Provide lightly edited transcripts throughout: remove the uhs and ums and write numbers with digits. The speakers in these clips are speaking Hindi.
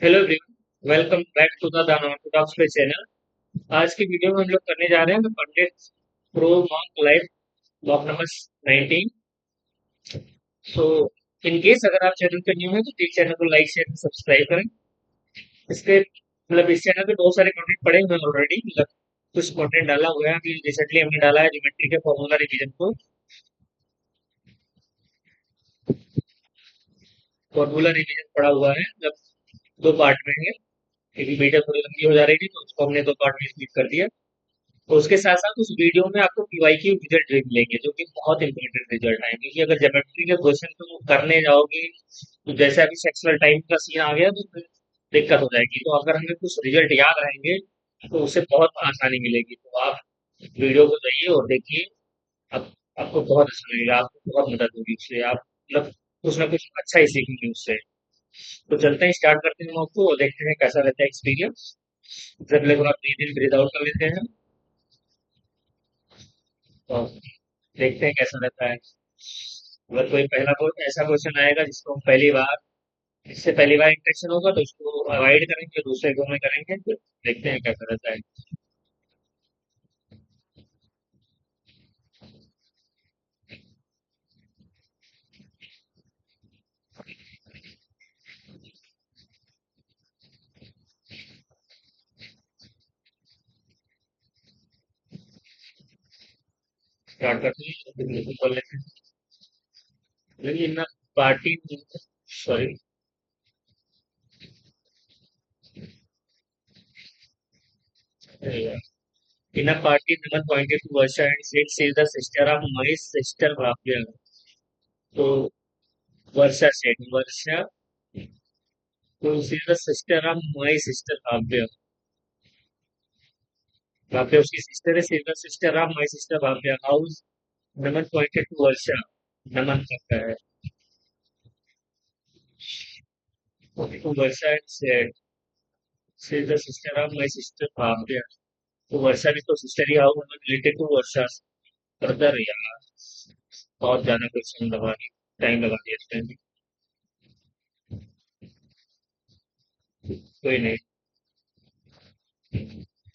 Hello everyone, welcome back to the Danav पे चैनल। आज की वीडियो में हम लोग करने जा रहे हैं Pandit pro monk life block number 19। So in case अगर आप चैनल पे न्यू हैं तो प्लीज चैनल को लाइक शेयर सब्सक्राइब करें। इसके इस चैनल पे बहुत सारे कंटेंट पड़े हुए हैं ऑलरेडी। कुछ कंटेंट डाला हुआ है, अभी रिसेंटली हमने डाला है ज्योमेट्री के फॉर्मूला रिवीजन को। फॉर्मूला रिवीजन पड़ा हुआ है, दो पार्ट में है, क्योंकि वीडियो थोड़ी लंबी हो जा रही थी तो उसको हमने दो पार्ट में स्प्लिट कर दिया। और उसके साथ साथ उस वीडियो में आपको पीवाईक्यू रिजल्ट भी मिलेंगे, जो कि बहुत इंपॉर्टेंट रिजल्ट आएंगे, क्योंकि अगर ज्योमेट्री के क्वेश्चन तुम करने जाओगे तो जैसे अभी सेक्सुअल टाइम का सीन आ गया तो फिर दिक्कत हो जाएगी। तो अगर हमें कुछ रिजल्ट याद रहेंगे तो उससे बहुत आसानी मिलेगी। तो आप वीडियो को जाइए और देखिए। आप, आपको बहुत अच्छा लगेगा, आपको बहुत मदद होगी उससे। आप मतलब कुछ ना कुछ अच्छा ही सीखेंगे उससे। तो चलते हैं, स्टार्ट करते हैं आपको और देखते हैं कैसा रहता है एक्सपीरियंस। जब लोग आप ब्रीथ इन ब्रीथ आउट कर लेते हैं तो देखते हैं कैसा रहता है। अगर कोई पहला कोई ऐसा क्वेश्चन आएगा जिसको हम पहली बार, इससे पहली बार इंटरेक्शन होगा तो इसको अवॉइड करेंगे, दूसरे दो में करेंगे, फिर देखते हैं कैसा रहता है। स्टार्ट करते हैं तो फिर बिल्कुल बोल लेते हैं। लेकिन ना, party, sorry, in a party Naman pointed to Varsha and said she is the sister of my sister Bhavya. So Varsha said, Varsha, so she is the sister of my sister Bhavya. Bhavya उसकी sister है, she is the sister of my sister Bhavya. How Naman pointed to Varsha. नमन करता है तो वर्षा said she is the sister of my sister Bhavya. तो वर्षा भी तो सिस्टर ही, how related to Varsha brother यार। बहुत ज्यादा क्वेश्चन लगा दी, टाइम लगा दिया इसमें। कोई नहीं।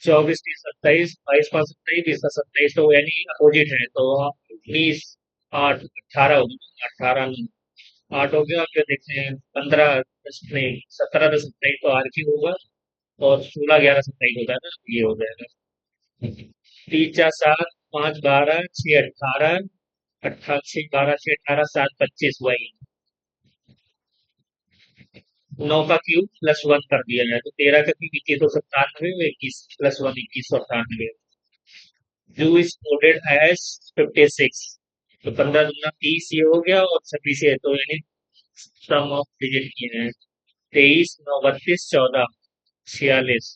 24 30 27, 22 5 27, 20 27, तो यानी अपोजिट है तो 20 8 18 हो गया, 18 8 हो गया। फिर देखते हैं 15 10 नहीं 17 10 27 तो आर की होगा। और 16 11 27 होता है ना, ये हो जाएगा। 3 4 7 5 12 6 18, 18 6 12 6 18 7 25 वही। 9 का क्यूब प्लस 1 कर दिया जाए तो 13 का क्यूब 2197, 21 प्लस 1 2198। जो इज कोडेड एज 56। तो 15 दूना 30 ये हो गया और 26 ये, तो यानी सम ऑफ डिजिट किए हैं। 23 9 32 14 46।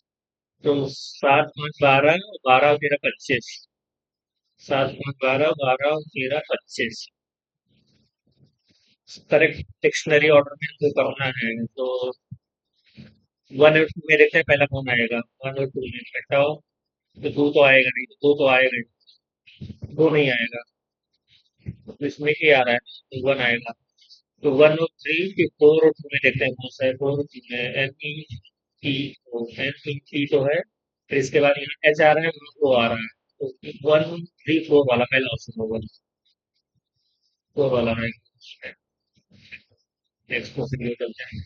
तो 7 5 12, 12 13 25। 7 5 12, 12 13 25। करेक्ट डिक्शनरी ऑर्डर में हमको करना है तो 1 और 2 में देखते हैं पहला कौन आएगा। 1 और 2 में बताओ। तो 2 तो आएगा नहीं, तो 2 तो आएगा नहीं, 2 नहीं आएगा। तो इसमें क्या आ रहा है, तो 1 आएगा। तो 1 और 3 फिर 4 और 2 में देखते हैं कौन सा है। 4 और 3 में एन ई टी, तो एन ई टी तो है। फिर इसके बाद यहाँ एच आ रहा है, वो आ रहा है। तो 1 3 4 वाला पहला ऑप्शन होगा। 4 वाला रहेगा। नेक्स्ट क्वेश्चन में चलते हैं।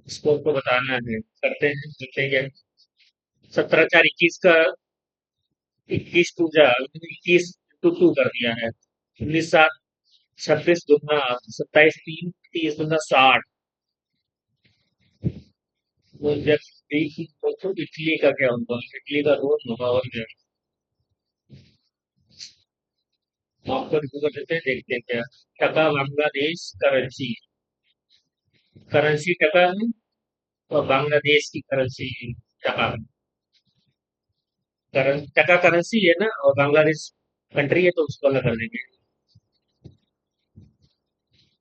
स्कोर को बताना है, करते हैं करते हैं क्या। 17 4 21 का 21 टू 2 कर दिया है। 19 7 26 दुगना 27 3 30 दुगना 60। वो जब देखी तो इटली का क्या होगा, इटली का रोज होगा और क्या। आपको रिव्यू कर देते हैं, देखते हैं क्या। टका बांग्लादेश करेंसी, करेंसी टका है और बांग्लादेश की करेंसी टका है। टका करेंसी है ना, और बांग्लादेश कंट्री है तो उसको अलग कर देंगे।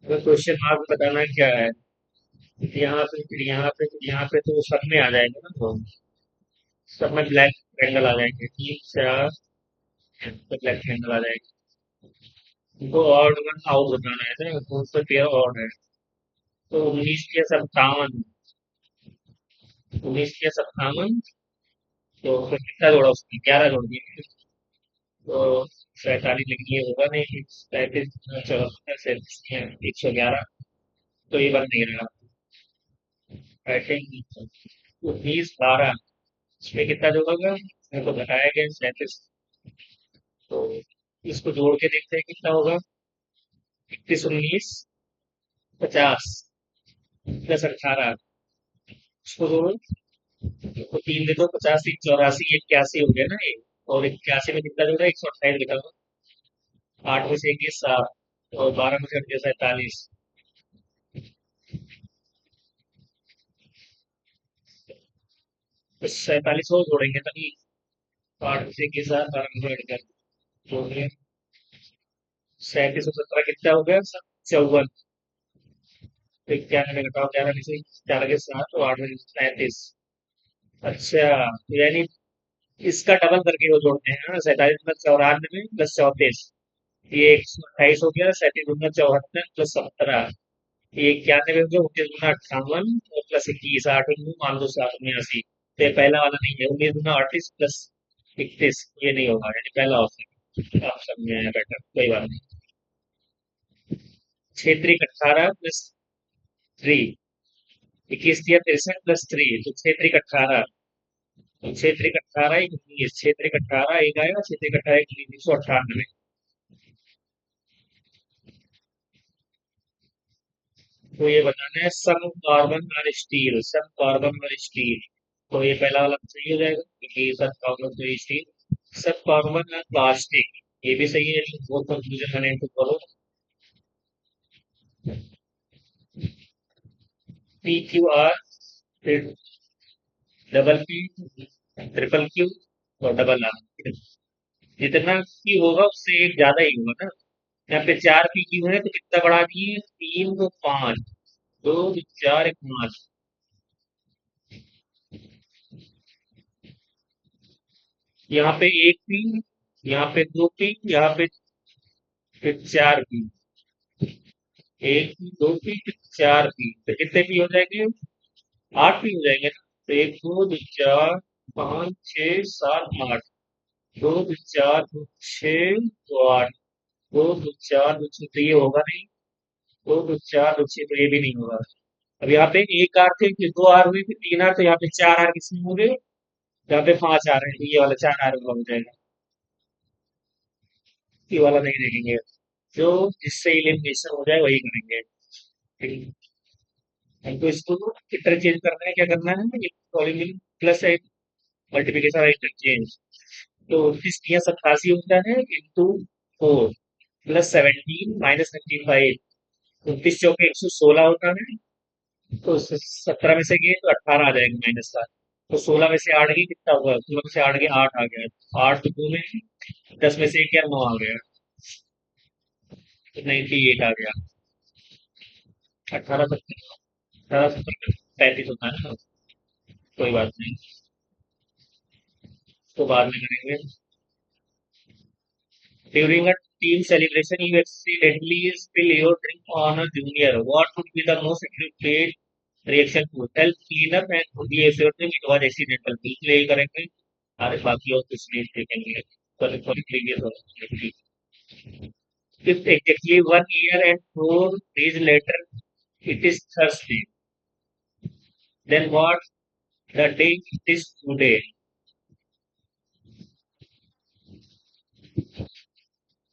तो क्वेश्चन मार्क बताना है क्या है। यहाँ पे फिर यहाँ पे फिर यहाँ पे तो सब में आ जाएगा ना, तो सब में ब्लैक ट्रायंगल आ जाएंगे। 3 4 तो ब्लैक ट्रायंगल आ जाएंगे। उनको ऑड वन आउट बताना है ना, कौन सा पेयर ऑड है। तो 19 के 57, 19 या 57, तो फिर कितना जोड़ा उसने, 11 जोड़ दिए। तो 47 लिखनी है, होगा नहीं, 37 चौहत्तर 111, तो ये बन नहीं रहा। आई थिंक 19 12, इसमें कितना जोड़ोगे, मेरे को बताया गया 37, तो इसको जोड़ के देखते हैं कितना होगा। 31 19 50 +18, उसको जोड़ो, तो 3 दे दो, 85 84 81 हो गया ना ये। और 81 में कितना जोड़ा, 128 लिखा हुआ। 8 में से 1 गया 7, और 12 में से हट गया 47, तो 47 और जोड़ेंगे तभी। 8 में से 1 गया 7, 12 में से हट गया, जोड़ गया। 37 और 17 कितना हो गया, 54। तो 91 में घटाओ 11 में से, 4 के 7 और 8 में से 37। अच्छा, तो यानी इसका डबल करके वो जोड़ते हैं ना, 47 + 94 + 34, ये 128 हो गया। 37 × 74 + 17, ये 91 हो गया। 19 × 58 और +21, 8 मान लो 7 79। तो ये पहला वाला नहीं है, 19 × 38 +31, ये नहीं होगा, यानी पहला ऑप्शन आप समझ में आया बेटर, कोई बात नहीं। 6 × 18 + 3, 21 × 63 + 3, तो 6 × 18, तो 6 × 18 19, 6 × 18 एक आएगा, 6 × 18 1998। तो ये बताना है सम कार्बन और स्टील, सम कार्बन और स्टील। तो ये पहला वाला तो सही हो जाएगा, क्योंकि सब कार्बन तो स्टील। सब कार्बन और प्लास्टिक, ये भी सही है, लेकिन बहुत कंफ्यूजन मैंने इनको करो। PQR, फिर डबल P, ट्रिपल Q और डबल R। जितना Q होगा उससे एक ज्यादा ही होगा ना। यहाँ पे 4 PQ है, तो कितना बढ़ा दिए, 3 को 5, 2 4 1 5। यहाँ पे 1 P, यहाँ पे 2 P, यहाँ पे फिर 4 P, 1 P 2 P फिर 4 P, तो कितने P हो जाएंगे, 8 P हो जाएंगे ना। तो 1 2 2 4 5 6 7 8, 2 2 4 2 6 2 8, 2 2 4 2 6, तो ये होगा नहीं। 2 2 4 2 6, तो ये भी नहीं होगा। अब यहाँ पे एक आर थे, फिर 2 आर हुए, फिर 3 आर, तो यहाँ पे 4 आर किसमें होंगे, यहाँ पे 5 आर है, तो ये वाला 4 आर होगा हो जाएगा। ये वाला नहीं देखेंगे, जो जिससे इलिमिनेशन हो जाए वही करेंगे। ठीक है? हमको इसको इंटरचेंज करना है, क्या करना है, ये कॉलिंग प्लस है, मल्टीप्लिकेशन इंटरचेंज। तो 29 87 होता है इंटू 4 +17 -95, 29 चौके 116 होता है। तो 17 में से गए तो 18 आ जाएगा -7। तो 16 में से 8 गई, कितना होगा, 16 में से 8 गया, 8 आ गया। 8 तो 2 में, 10 में से 1 गया, 9 आ गया, तो 98 आ गया। 18 18 35 होता है ना, कोई बात नहीं, तो बाद में करेंगे। During a team celebration, you accidentally spill your drink on a junior. What would be the most appropriate reaction to help clean up and be assured that it was accidental? बिल्कुल यही करेंगे, और बाकी और कुछ नहीं देखेंगे। for the previous one. If exactly 1 year and 4 days later it is Thursday, then what the day it is today?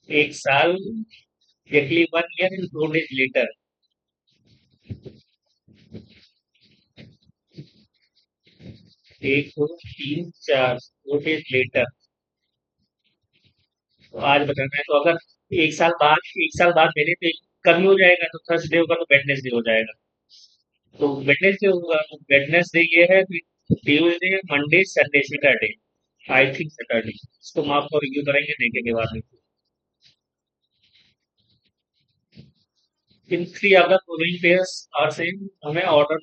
1 साल, exactly 1 year and 4 days later, 1 2 3 4 4 days later, तो आज बताना है। तो अगर 1 साल बाद मेरे पे कभी हो जाएगा, तो थर्सडे होगा, तो वेडनेसडे हो जाएगा। तो वेडनेसडे होगा, तो वेडनेसडे ये है, फिर Tuesday Monday Sunday Saturday, I think Saturday. इसको हम आपको रिव्यू करेंगे, देखेंगे बाद में। In three of the following pairs are same, हमें ऑर्डर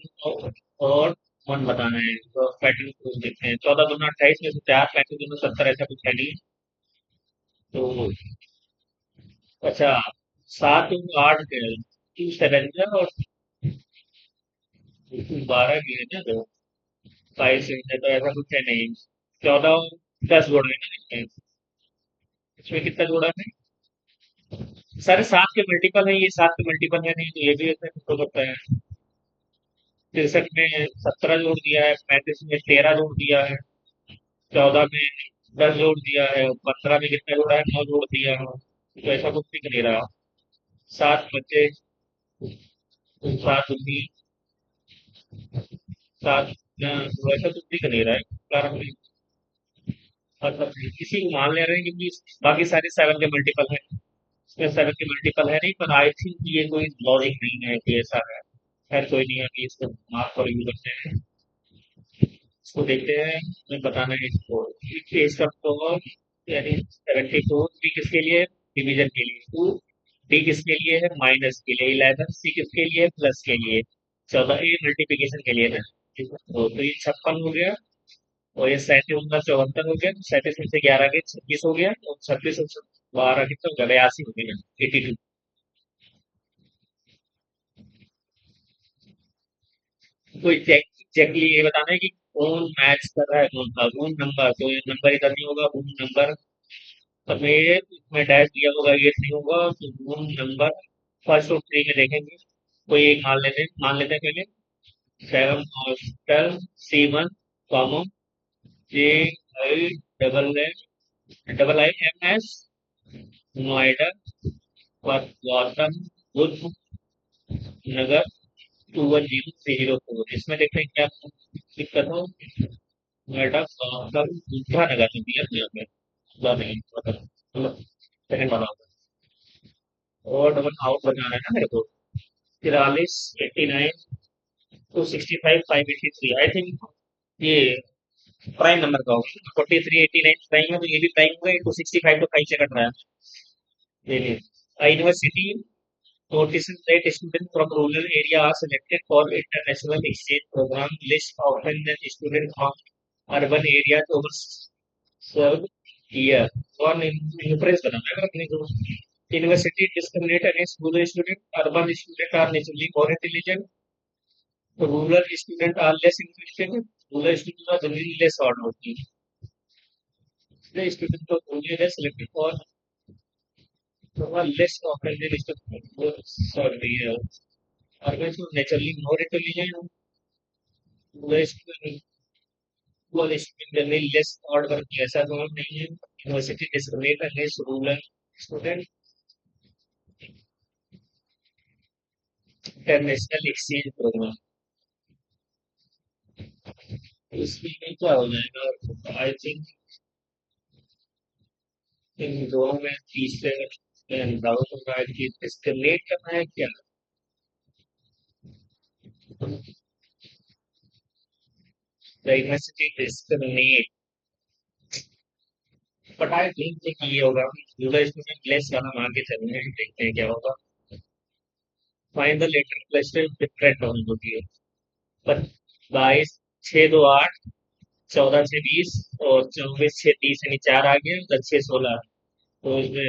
और वन बताना है। तो पैटर्न देखते हैं, 14 दूना 28 में से 4, 35 दूना 70, ऐसा कुछ है नहीं। तो अच्छा, 7 8 2 7 और 12 की है ना, फाइव सिक्स है तो ऐसा कुछ है नहीं। 14 10 जोड़ा है ना इसमें। इसमें कितना जोड़ा है? सारे सात के मल्टीपल है, ये सात के मल्टीपल है नहीं तो ये भी ऐसे हो सकता है। 63 में 17 जोड़ दिया है, 35 में 13 जोड़ दिया है, 14 में 10 जोड़ दिया है, 15 में कितना जोड़ा है? 9 जोड़ दिया है। तो ऐसा कुछ दिख नहीं रहा। सात बचे, सात उन्नी, सात तो ऐसा कुछ दिख नहीं रहा है कारण मतलब किसी को मान ले रहे हैं क्योंकि बाकी सारे सेवन के मल्टीपल है, इसमें सेवन के मल्टीपल है नहीं, पर आई थिंक ये कोई लॉजिक नहीं है कि ऐसा है। खैर कोई नहीं है कि इसको मार्क पर यूज करते हैं। इसको देखते हैं, मैं बताना है इसको। इसका तो यानी 72 डी किसके लिए? डिवीजन के लिए। टू डी किसके लिए है? माइनस के लिए। 11 सी किसके लिए? प्लस के लिए। 14 ये मल्टीप्लिकेशन के लिए ना। तो ये 56 हो गया, और ये 37 उनका 74 हो गया, 37 में से 11 के 26 हो गया, और 26 और 12 कितना हो गया? 82 हो गया। 82। तो एग्जैक्टली ये बताना है कि कौन मैच कर रहा है कौन सा, कौन नंबर, तो ये नंबर इधर नहीं होगा, कौन नंबर समेत इसमें डैश दिया होगा, ये नहीं होगा, तो कौन नंबर फर्स्ट और थ्री में देखेंगे। कोई एक मान लेते हैं पहले। Seven hostel C1 कॉमो J I double I am S Noida पर गौतम बुद्ध नगर 21004। इसमें देखते हैं क्या दिक्कत हो। नोएडा गौतम बुद्धा नगर में दिया यहाँ पे पूरा नहीं मतलब सेकंड वाला होगा। और डबल आउट बनाना है ना मेरे को। 43 89 265 583 आई थिंक ये प्राइम नंबर का होगा। 43 89 प्राइम है तो ये भी प्राइम होगा, 265 तो 5 से कट रहा है। ये university notices that students from rural area are selected for international exchange program list often than students from urban areas observed here. और impress बनाना है अपने को। University discriminate against rural student, urban student are naturally more intelligent, rural student are less interested, rural students are generally less hardworking. The student को only less selected for less often than students. Sorry, urban students naturally more intelligent, rural generally less odd work ऐसा तो नहीं है। University discriminate against rural student, international exchange program. इसमें क्या हो जाएगा? आई थिंक इन दोनों में तीसरे डाउट होगा कि डिस्क्रिमिनेट करना है क्या। University discriminate, but I think ये होगा रूरल स्टूडेंट लेस वाला मान के चलना है, देखते हैं क्या होगा। Find the letter cluster different होगी है। पर 22 6 2 8, 14 से 20, और 24 6 30 यानी 4 आ गया, 10 6 16। तो इसमें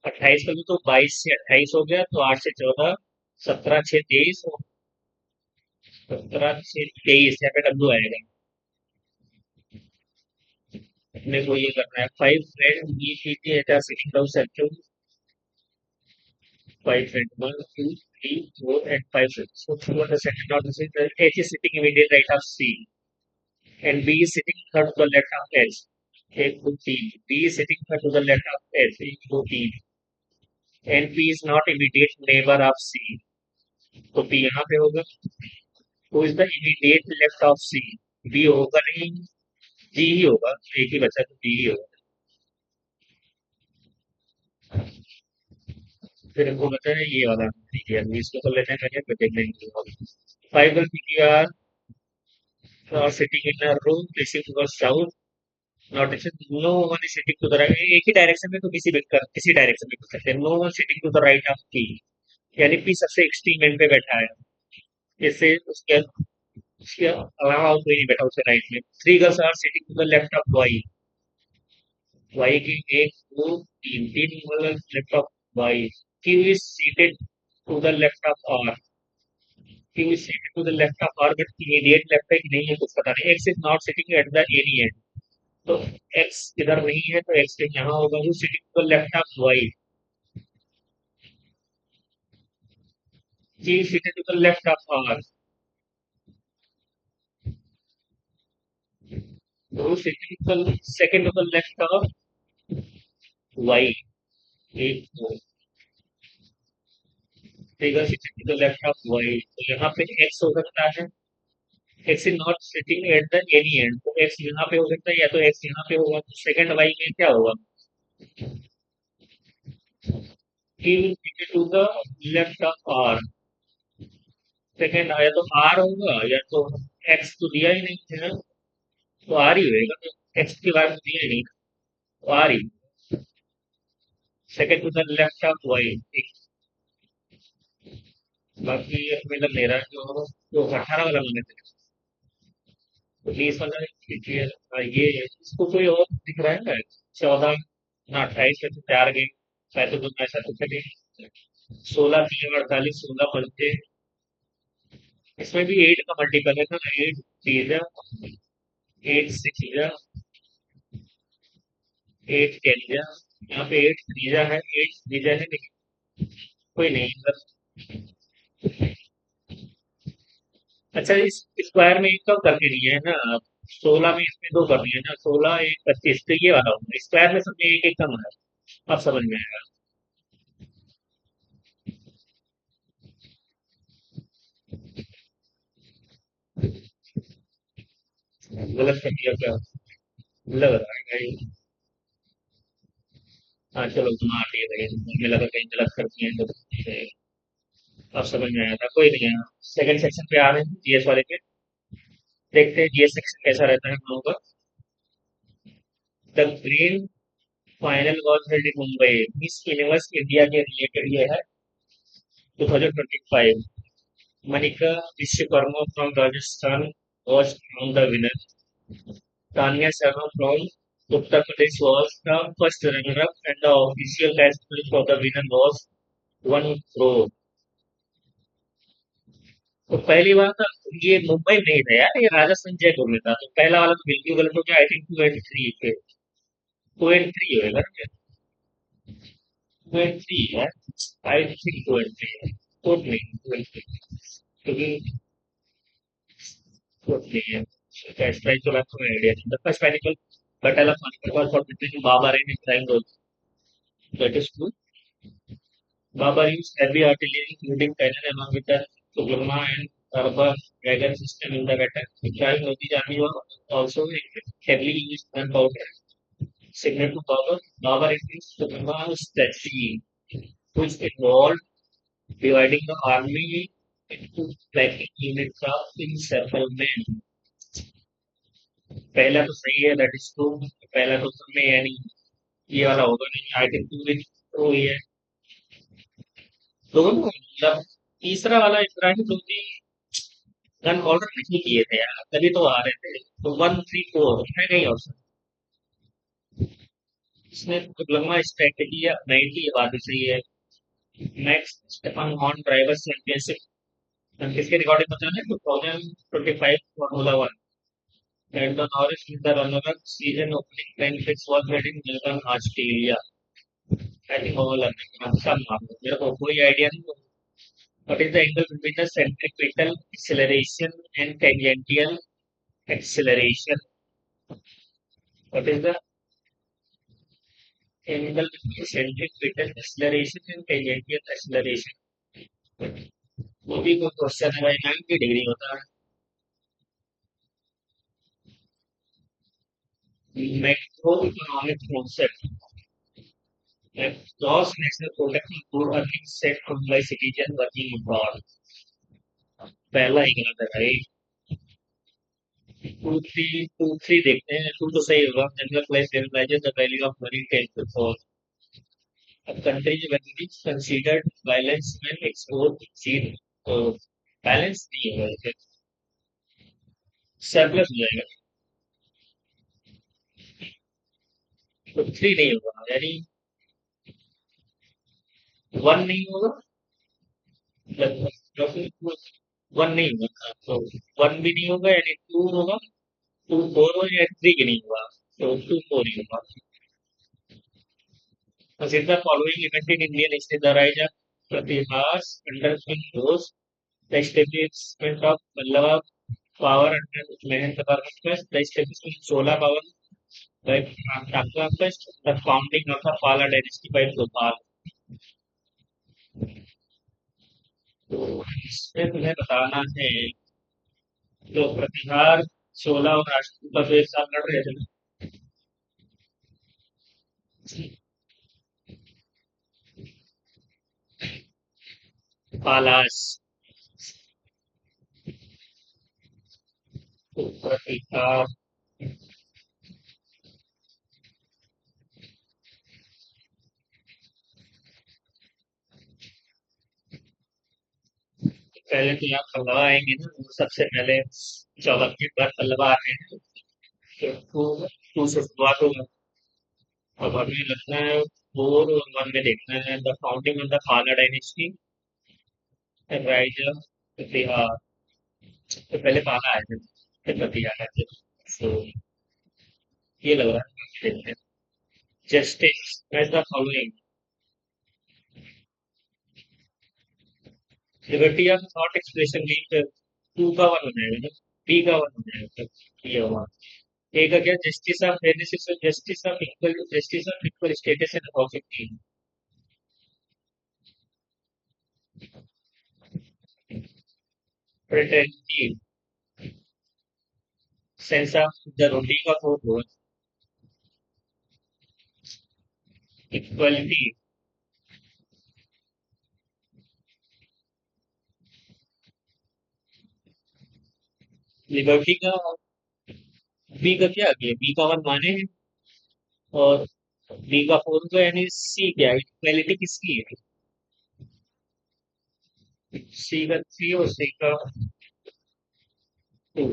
28 का भी तो 22 से 28 हो गया, तो 8 से 14, 17 6 23, और 17 6 23 यहाँ पे W आएगा। अपने को ये करना है 5 friend B C T H R 16,000 5 friend 1 2 3 4 and 5 friends. So through the second order, H is sitting immediate right of C, and B is sitting third to the left of H. एक दो तीन, B is sitting third to the left of H, एक दो तीन, and P is not immediate neighbor of C. तो P यहाँ पे होगा। Who is the immediate left of C? B होगा नहीं, G ही होगा, एक ही बचा तो G ही होगा। फिर हमको बचा है ये वाला, ठीक है अभी इसको कर लेते हैं पहले, फिर देख लेंगे। Five girl PTR sitting in a room facing towards south, notation no one is sitting to the right, एक ही डायरेक्शन में तो किसी डायरेक्शन में कर सकते हैं। No one sitting to the right of P, यानी पी सबसे एक्सट्रीम एंड पे बैठा है। इससे उसके अलावा और कोई नहीं बैठा उसके राइट में। Three girls are sitting to the left of Y, Y की एक दो तीन, तीन girls left of Y. Q is seated to the left of R, he is seated to the left of R, but immediate left है कि नहीं है कुछ पता नहीं. X is not sitting at the any end. तो X इधर नहीं है तो X यहाँ होगा. Who is sitting to the left of Y? He is seated to the left of R. Who is sitting to the second to the left of Y? एक दो figure sitting to the left of Y. तो यहाँ पे X हो सकता है. X is not sitting at the any end. तो X यहाँ पे हो सकता है या तो X यहाँ पे होगा. तो सेकंड Y में क्या होगा? He will sit to the left of R. Second या तो R होगा या तो X तो दिया ही नहीं है. तो R ही होएगा. तो X के बाद तो दिया ही नहीं. तो R ही. Second to the left of Y. बाकी मतलब मेरा जो 18 वाला मैंने तो 20 वाला देखिए. ये इसको कोई और दिख रहा है ना? 14 ना 28 में तो 4 गेम. 7 ऐसा तो चलिए. 16 3 48 16 बचते. इसमें भी 8 का मल्टीपल है ना. 8 चीज है. 8 6 है. 8 10 है. यहाँ पे 8 त्रीजा है. 8 त्रीजा है लेकिन कोई नहीं मतलब. अच्छा इस स्क्वायर में एक कम करके दिए है ना. 16 में इसमें दो कर दिए ना. 16 एक 25 तो ये वाला होगा. स्क्वायर में सब में एक एक कम है. अब समझ में आएगा. गलत कर दिया क्या? लग रहा है भाई. हाँ चलो घुमा दिए भाई. मुझे लगा कहीं गलत कर दिए हैं तो. अब समझ में आया था. कोई नहीं है. सेकंड सेक्शन पे आ रहे हैं जीएस वाले पे. देखते हैं जीएस सेक्शन कैसा रहता है हम लोगों का. The green final was held in Mumbai. Miss universe India के रिलेटेड ये है. 2025. Manika Vishwakarma from Rajasthan was from the winner. Tanya Sharma from Uttar Pradesh was the first runner-up, and the official cash prize for the winner was 1 crore. तो पहली बार ना. ये मुंबई में नहीं था यार. ये राजस्थान जयपुर में था. तो पहला वाला तो बिल्कुल गलत हो गया. आई थिंक 2 and 3 पे. 2 and 3 होएगा ना. 2 and 3 है. आई थिंक 2 and 3 है. फोर्थ नहीं 2 and 3. क्योंकि फोर्थ नहीं है. कैश प्राइस तो आपको आइडिया नहीं. The first final battle of Panipat was fought between Babar and Ibrahim Lodi. That is true. Babar used heavy artillery, including cannon, along with the Suburma and Arba dragon system in the attack. Ibrahim Lodi's army was also heavily used gunpowder. Signal to Babar, Babar increased Suburma's strategy, which involved dividing the army into tracking units of several men. पहला तो सही है. That is two. पहला तो सब में यानी ये वाला होगा नहीं. आई थिंक टू विच तो ये दोनों मतलब. तीसरा वाला इब्राहिम लोधी गन ऑर्डर नहीं किए थे यार. तभी तो आ रहे थे. तो 1 3 4 है नहीं ऑप्शन. इसने तो लंबा स्ट्रेटेजी नहीं थी. ये बात भी सही है. Next Stefan Horn driver championship किसके रिकॉर्डिंग बचा है? 2025 formula one. And the Norris with the runner up season opening 10 6 was held in Melbourne, Australia. I think all सब मालूम. मेरे को कोई आइडिया नहीं. What is the angle between the centripetal acceleration and tangential acceleration? What is the angle between centripetal acceleration and tangential acceleration? वो भी कोई क्वेश्चन है भाई. 90 डिग्री होता है. Macro economic concept. gross national product include earnings set by citizen working abroad. पहला ही गलत है भाई. 2 3 देखते हैं. टू तो सही होगा. General price stabilizes the value of money 10 to 4. A country when it is considered balance when export exceed. तो बैलेंस नहीं होगा. इसे सरप्लस हो जाएगा. तो 3 नहीं होगा यानी 1 नहीं होगा. वन नहीं होगा तो वन भी नहीं होगा यानी टू होगा, टू फोर होगा या थ्री भी नहीं होगा, तो टू फोर ही होगा। Consider the following event in Indian history: the rise of Pratibhas under King Bose, the establishment of Pallava power under Mahendra First, the establishment of Chola power by Takla first, the founding of the Pala dynasty by Gopal। तो इसमें तुम्हें बताना है, तो प्रतिहार चोला और राष्ट्रकूट का जो एक साथ लड़ रहे थे ना, पालास, तो प्रतिहार पहले तो यहाँ पल्लवा आएंगे ना, वो सबसे पहले 14 के बाद पल्लवा आते हैं, तो टू से शुरुआत होगा। अब हमें लगता है फोर और वन में देखना है द फाउंडिंग ऑफ द पाला डायनेस्टी, राइज ऑफ प्रतिहार। तो पहले पाला आए थे, फिर प्रतिहार आए थे, तो ये लग रहा है देखते हैं। Justice as the following, liberty of thought expression mean, two का वन हो जाएगा ना, बी का वन हो जाएगा, तो ये होगा। ए का क्या, justice of fairness, justice of equal, justice of equal status and opportunity, fraternity, sense of the रोटी का फोर होगा, इक्वलिटी, लिबर्टी का, बी का क्या आ गया, बी का वन माने हैं, और बी का फोर तो यानी सी क्या है, इक्वलिटी किसकी है, सी का थ्री और सी का टू,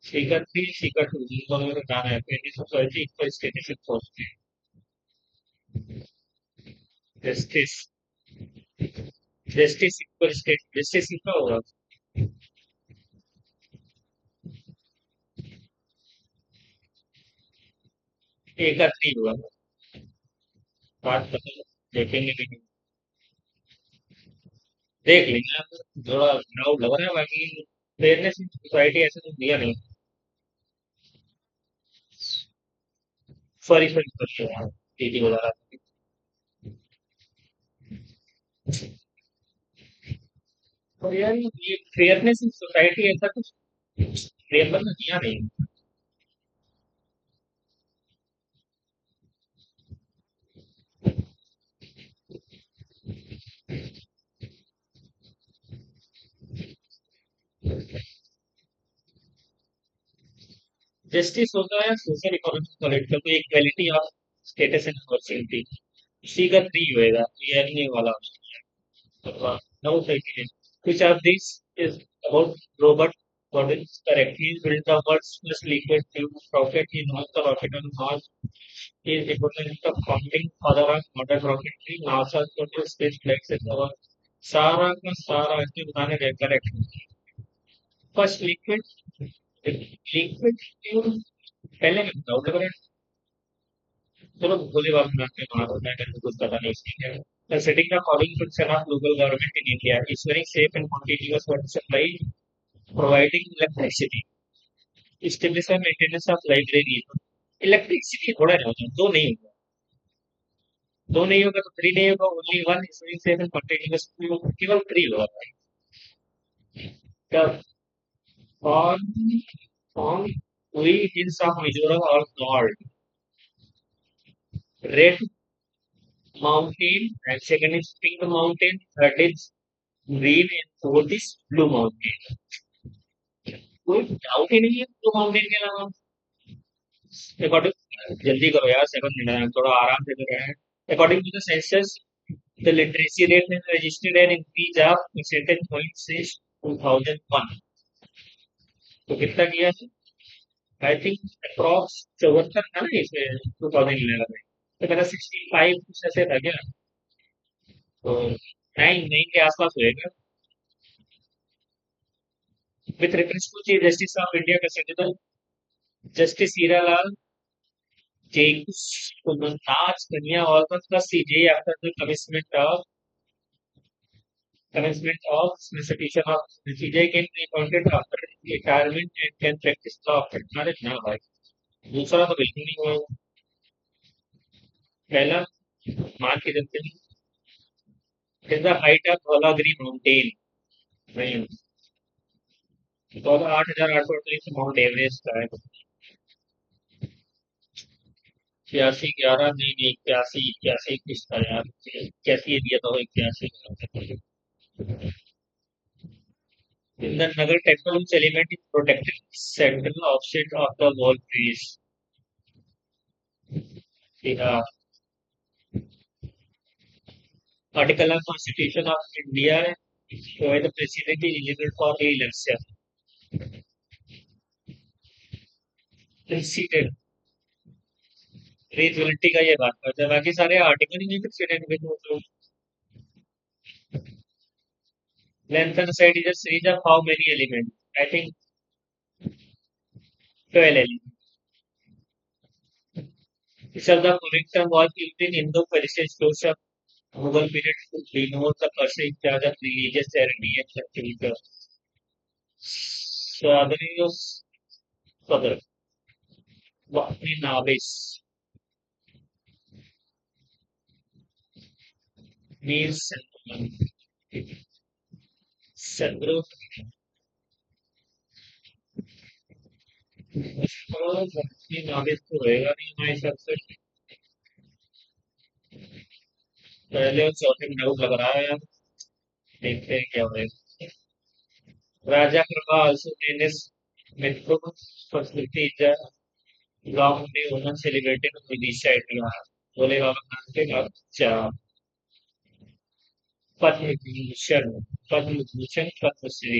सी का थ्री सी का टू, जिनको हमें बताना है fairness equal status and opportunity. Justice, justice equal state, justice किसका होगा, ए का थ्री होगा, बात पता देखेंगे नहीं, देख लेंगे, थोड़ा डाउट लग रहा है, बाकी फेयरनेस इन सोसाइटी ऐसे तो दिया नहीं। सॉरी सॉरी सॉरी, टीटी बोला रहा था। और यार ये फेयरनेस इन सोसाइटी ऐसा कुछ पेपर में दिया नहीं। जस्टिस होता है सोशल इकोनॉमिक पॉलिटिकल, तो equality of status and opportunity, इसी का थ्री होएगा, ये नहीं वाला। No, which of these is about Robert Gordon correct? He built the world's first liquid fuel rocket. He launched the rocket on Mars. He is equivalent of founding father of modern rocketry. NASA's total space flight system. सारा का सारा इसमें बताने गए correct. First liquid, liquid fuel, पहले मैं बताऊँ लग रहा है, चलो भोले बाबा में आपके वहां होता है, कुछ पता नहीं इसकी है। Setting the following function of local government in India, ensuring safe and continuous water supply, providing electricity, establish and maintenance of library। Electricity थोड़ा नहीं होगा, दो नहीं होगा, दो नहीं होगा तो थ्री नहीं होगा, only one, ensuring safe and continuous, केवल थ्री होगा भाई। तब on on three hills of Mizoram are called Red Mountain, and second is Pink Mountain, third is Green, and fourth is Blue Mountain। कोई डाउट ही नहीं है ब्लू माउंटेन के अलावा। अकॉर्डिंग, जल्दी करो यार, 7 मिनट है, थोड़ा आराम से कर रहे हैं। According to the census, the literacy rate has registered an increase of percentage point since 2001। तो कितना किया है, आई थिंक अप्रॉक्स 74 था ना इसमें 2011 में, तो मेरा 65 कुछ ऐसे था क्या, तो 9 9 के आसपास होएगा। With reference to Chief Justice of India Constitutional Justice Hiralal Jacobs Kumar Kanya Almas was CJ after the commencement of solicitation of CJ can be appointed after retirement and can practice law after marriage ना भाई दूसरा तो बिल्कुल नहीं हुआ पहला मान के चलते हैं is the height of Dhaulagiri mountain नहीं 8,838 माउंट एवरेस्ट का है 86 11 नहीं नहीं 81 81 किस था यार कैसे ये दिया था वो 81 in the Nagar temple which element is protected central offset of the wall trees the article of constitution of India provide the president is eligible for re-election preceded reachability का ये बात करते हैं बाकी सारे आर्टिकल ही नहीं प्रेसिडेंट के तो length and side is a series of how many elements I think 12 elements each of the following term was used in Indo-Persian source of Mughal period to denote the person in charge of religious ceremony and festival Swadrius Sadr Wahni Nabis means Sadru Wahni Nabis तो होएगा नहीं हमारे हिसाब से पहले और चौथे में डाउट लग रहा है यार देखते हैं क्या होएगा Raja Prabha also known as Metro Facility is a long day woman celebrated on Odisha India. बोले बाबा नाम के अच्छा पद्म विभूषण पद्मश्री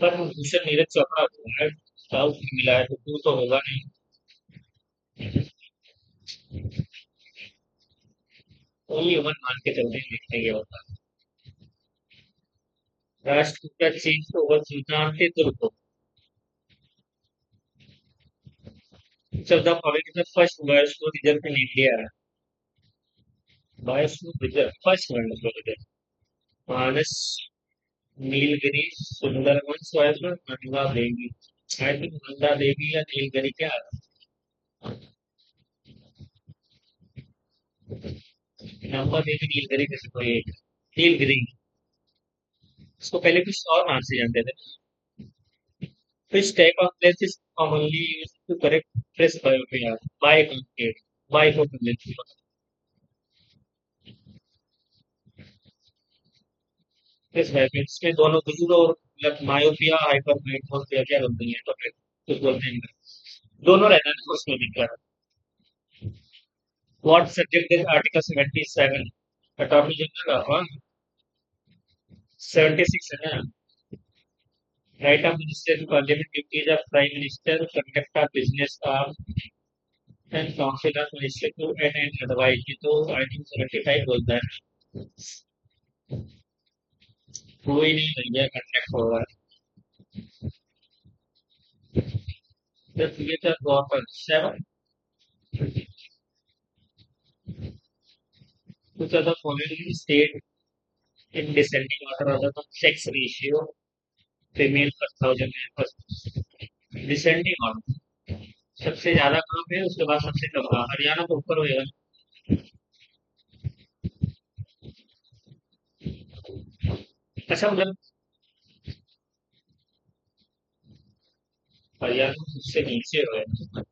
पद्म भूषण नीरज चोपड़ा को है साउथ में मिला है तो तू तो होगा नहीं ओनली वन मान के चलते हैं देखते हैं क्या होता है राष्ट्रकूट चीन को ओवर सुल्तान थे तुर्क चौदह following the first biosphere reserve in India biosphere reserve first world reserve Manas Nilgiri Sundarban स्वायत्त नंदा देवी आई थिंक नंदा देवी या नीलगिरी क्या नंदा देवी नीलगिरी किसी को ये नीलगिरी इसको पहले कुछ और नाम से जानते थे which type of lens is commonly used to correct presbyopia biconcave bifocal lens presbyopia इसमें दोनों दूर और मायोपिया हाइपरमेट्रोपिया क्या बोलते हैं तो फिर कुछ बोलते हैं दोनों रहता है ना उसमें दिक्कत what subject is article 77 attorney general हाँ 76 है ना right of minister to parliament duties of prime minister conduct of business of and council of minister to and advise तो I think 75 बोलता है कोई नहीं भैया कंडक्ट होगा the theatre water 7 which are the following state in descending order other than sex ratio female per thousand male per descending order सबसे ज्यादा कहाँ पे है उसके बाद सबसे कम कहाँ हरियाणा तो ऊपर होएगा अच्छा मतलब हरियाणा सबसे नीचे होएगा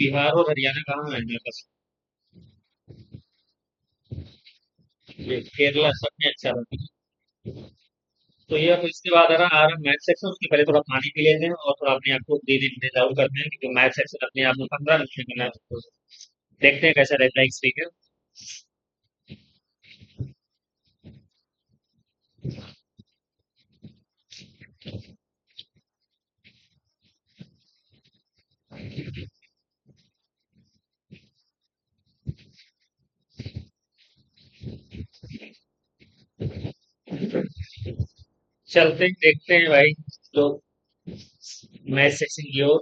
बिहार और हरियाणा कहाँ है मेरे पास ये केरला सब में अच्छा लगता है तो ये अब इसके बाद आ रहा मैथ सेक्शन उसके पहले थोड़ा पानी पी लेते हैं और थोड़ा अपने आप को धीरे धीरे डाउन करते हैं क्योंकि मैथ सेक्शन अपने आप में 15 मिनट में मैथ तो देखते हैं कैसा रहता है इस वीक चलते हैं, देखते हैं भाई। तो मैथ सेक्शन की ओर।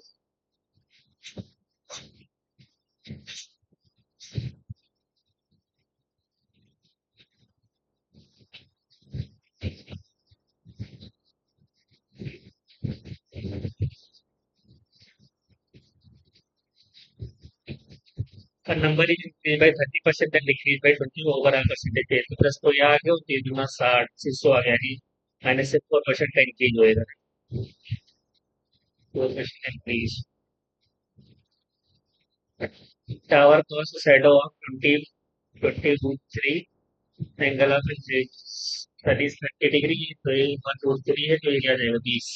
का number he increase by 30% and decrease by 20 overall percentage है। तो प्लस तो यहाँ आ गया और 3 दूना 60, 600 आ गया, यानी माइनस से 4% का इंक्रीज होएगा। 4% increase. Tower cost shadow of 20 20 root 3 angle of 30 30 degree. तो ये 1 रूट 3 है, तो ये क्या आ जाएगा 20।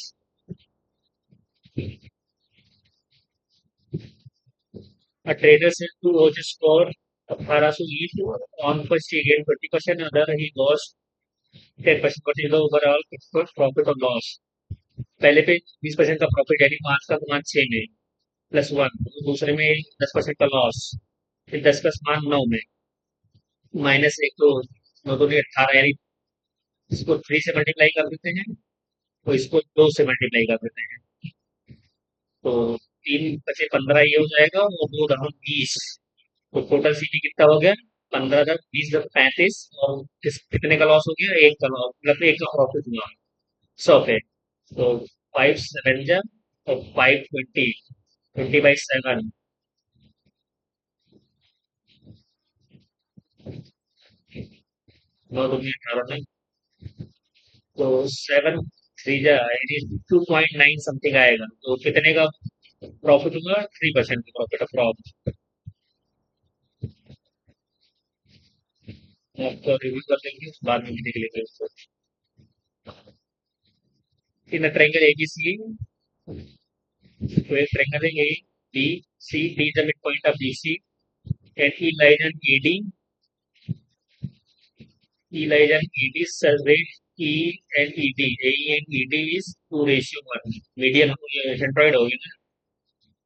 A trader said to watch a score of 1800 each on first he gained 20%, other he lost 10%, but is the overall profit or loss। पहले पे 20% का प्रॉफिट, यानी 5 का सामान 6 में +1, दूसरे में 10% का लॉस, फिर 10 का सामान 9 में -1, तो 9 दूनी 18, यानी इसको 3 से मल्टीप्लाई कर देते हैं, तो इसको 2 से मल्टीप्लाई कर देते हैं, तो 3 बचे 15 ये हो जाएगा, और 2 10 20। तो टोटल सीपी कितना हो गया? 15 10 20 35, और कितने का लॉस हो गया? एक का लॉस, मतलब एक का प्रॉफिट हुआ 100 पे। तो 5 7 जा, और 5 20, 20/7। 9 दूनी 18 में, तो 7 3 जा, यानी 2.9 समथिंग आएगा। तो कितने का प्रॉफिट हुआ? 3% का प्रॉफिट अप्रॉक्स। आपको रिव्यू कर देंगे, बाद में भी देख लेंगे उसको। इन ट्रायंगल एबीसी, तो एक ट्रायंगल है A B C, D is the midpoint of BC, and E lies on ED, E lies on ED, such that E and ED, AE and ED is 2:1। Median centroid होगी ना।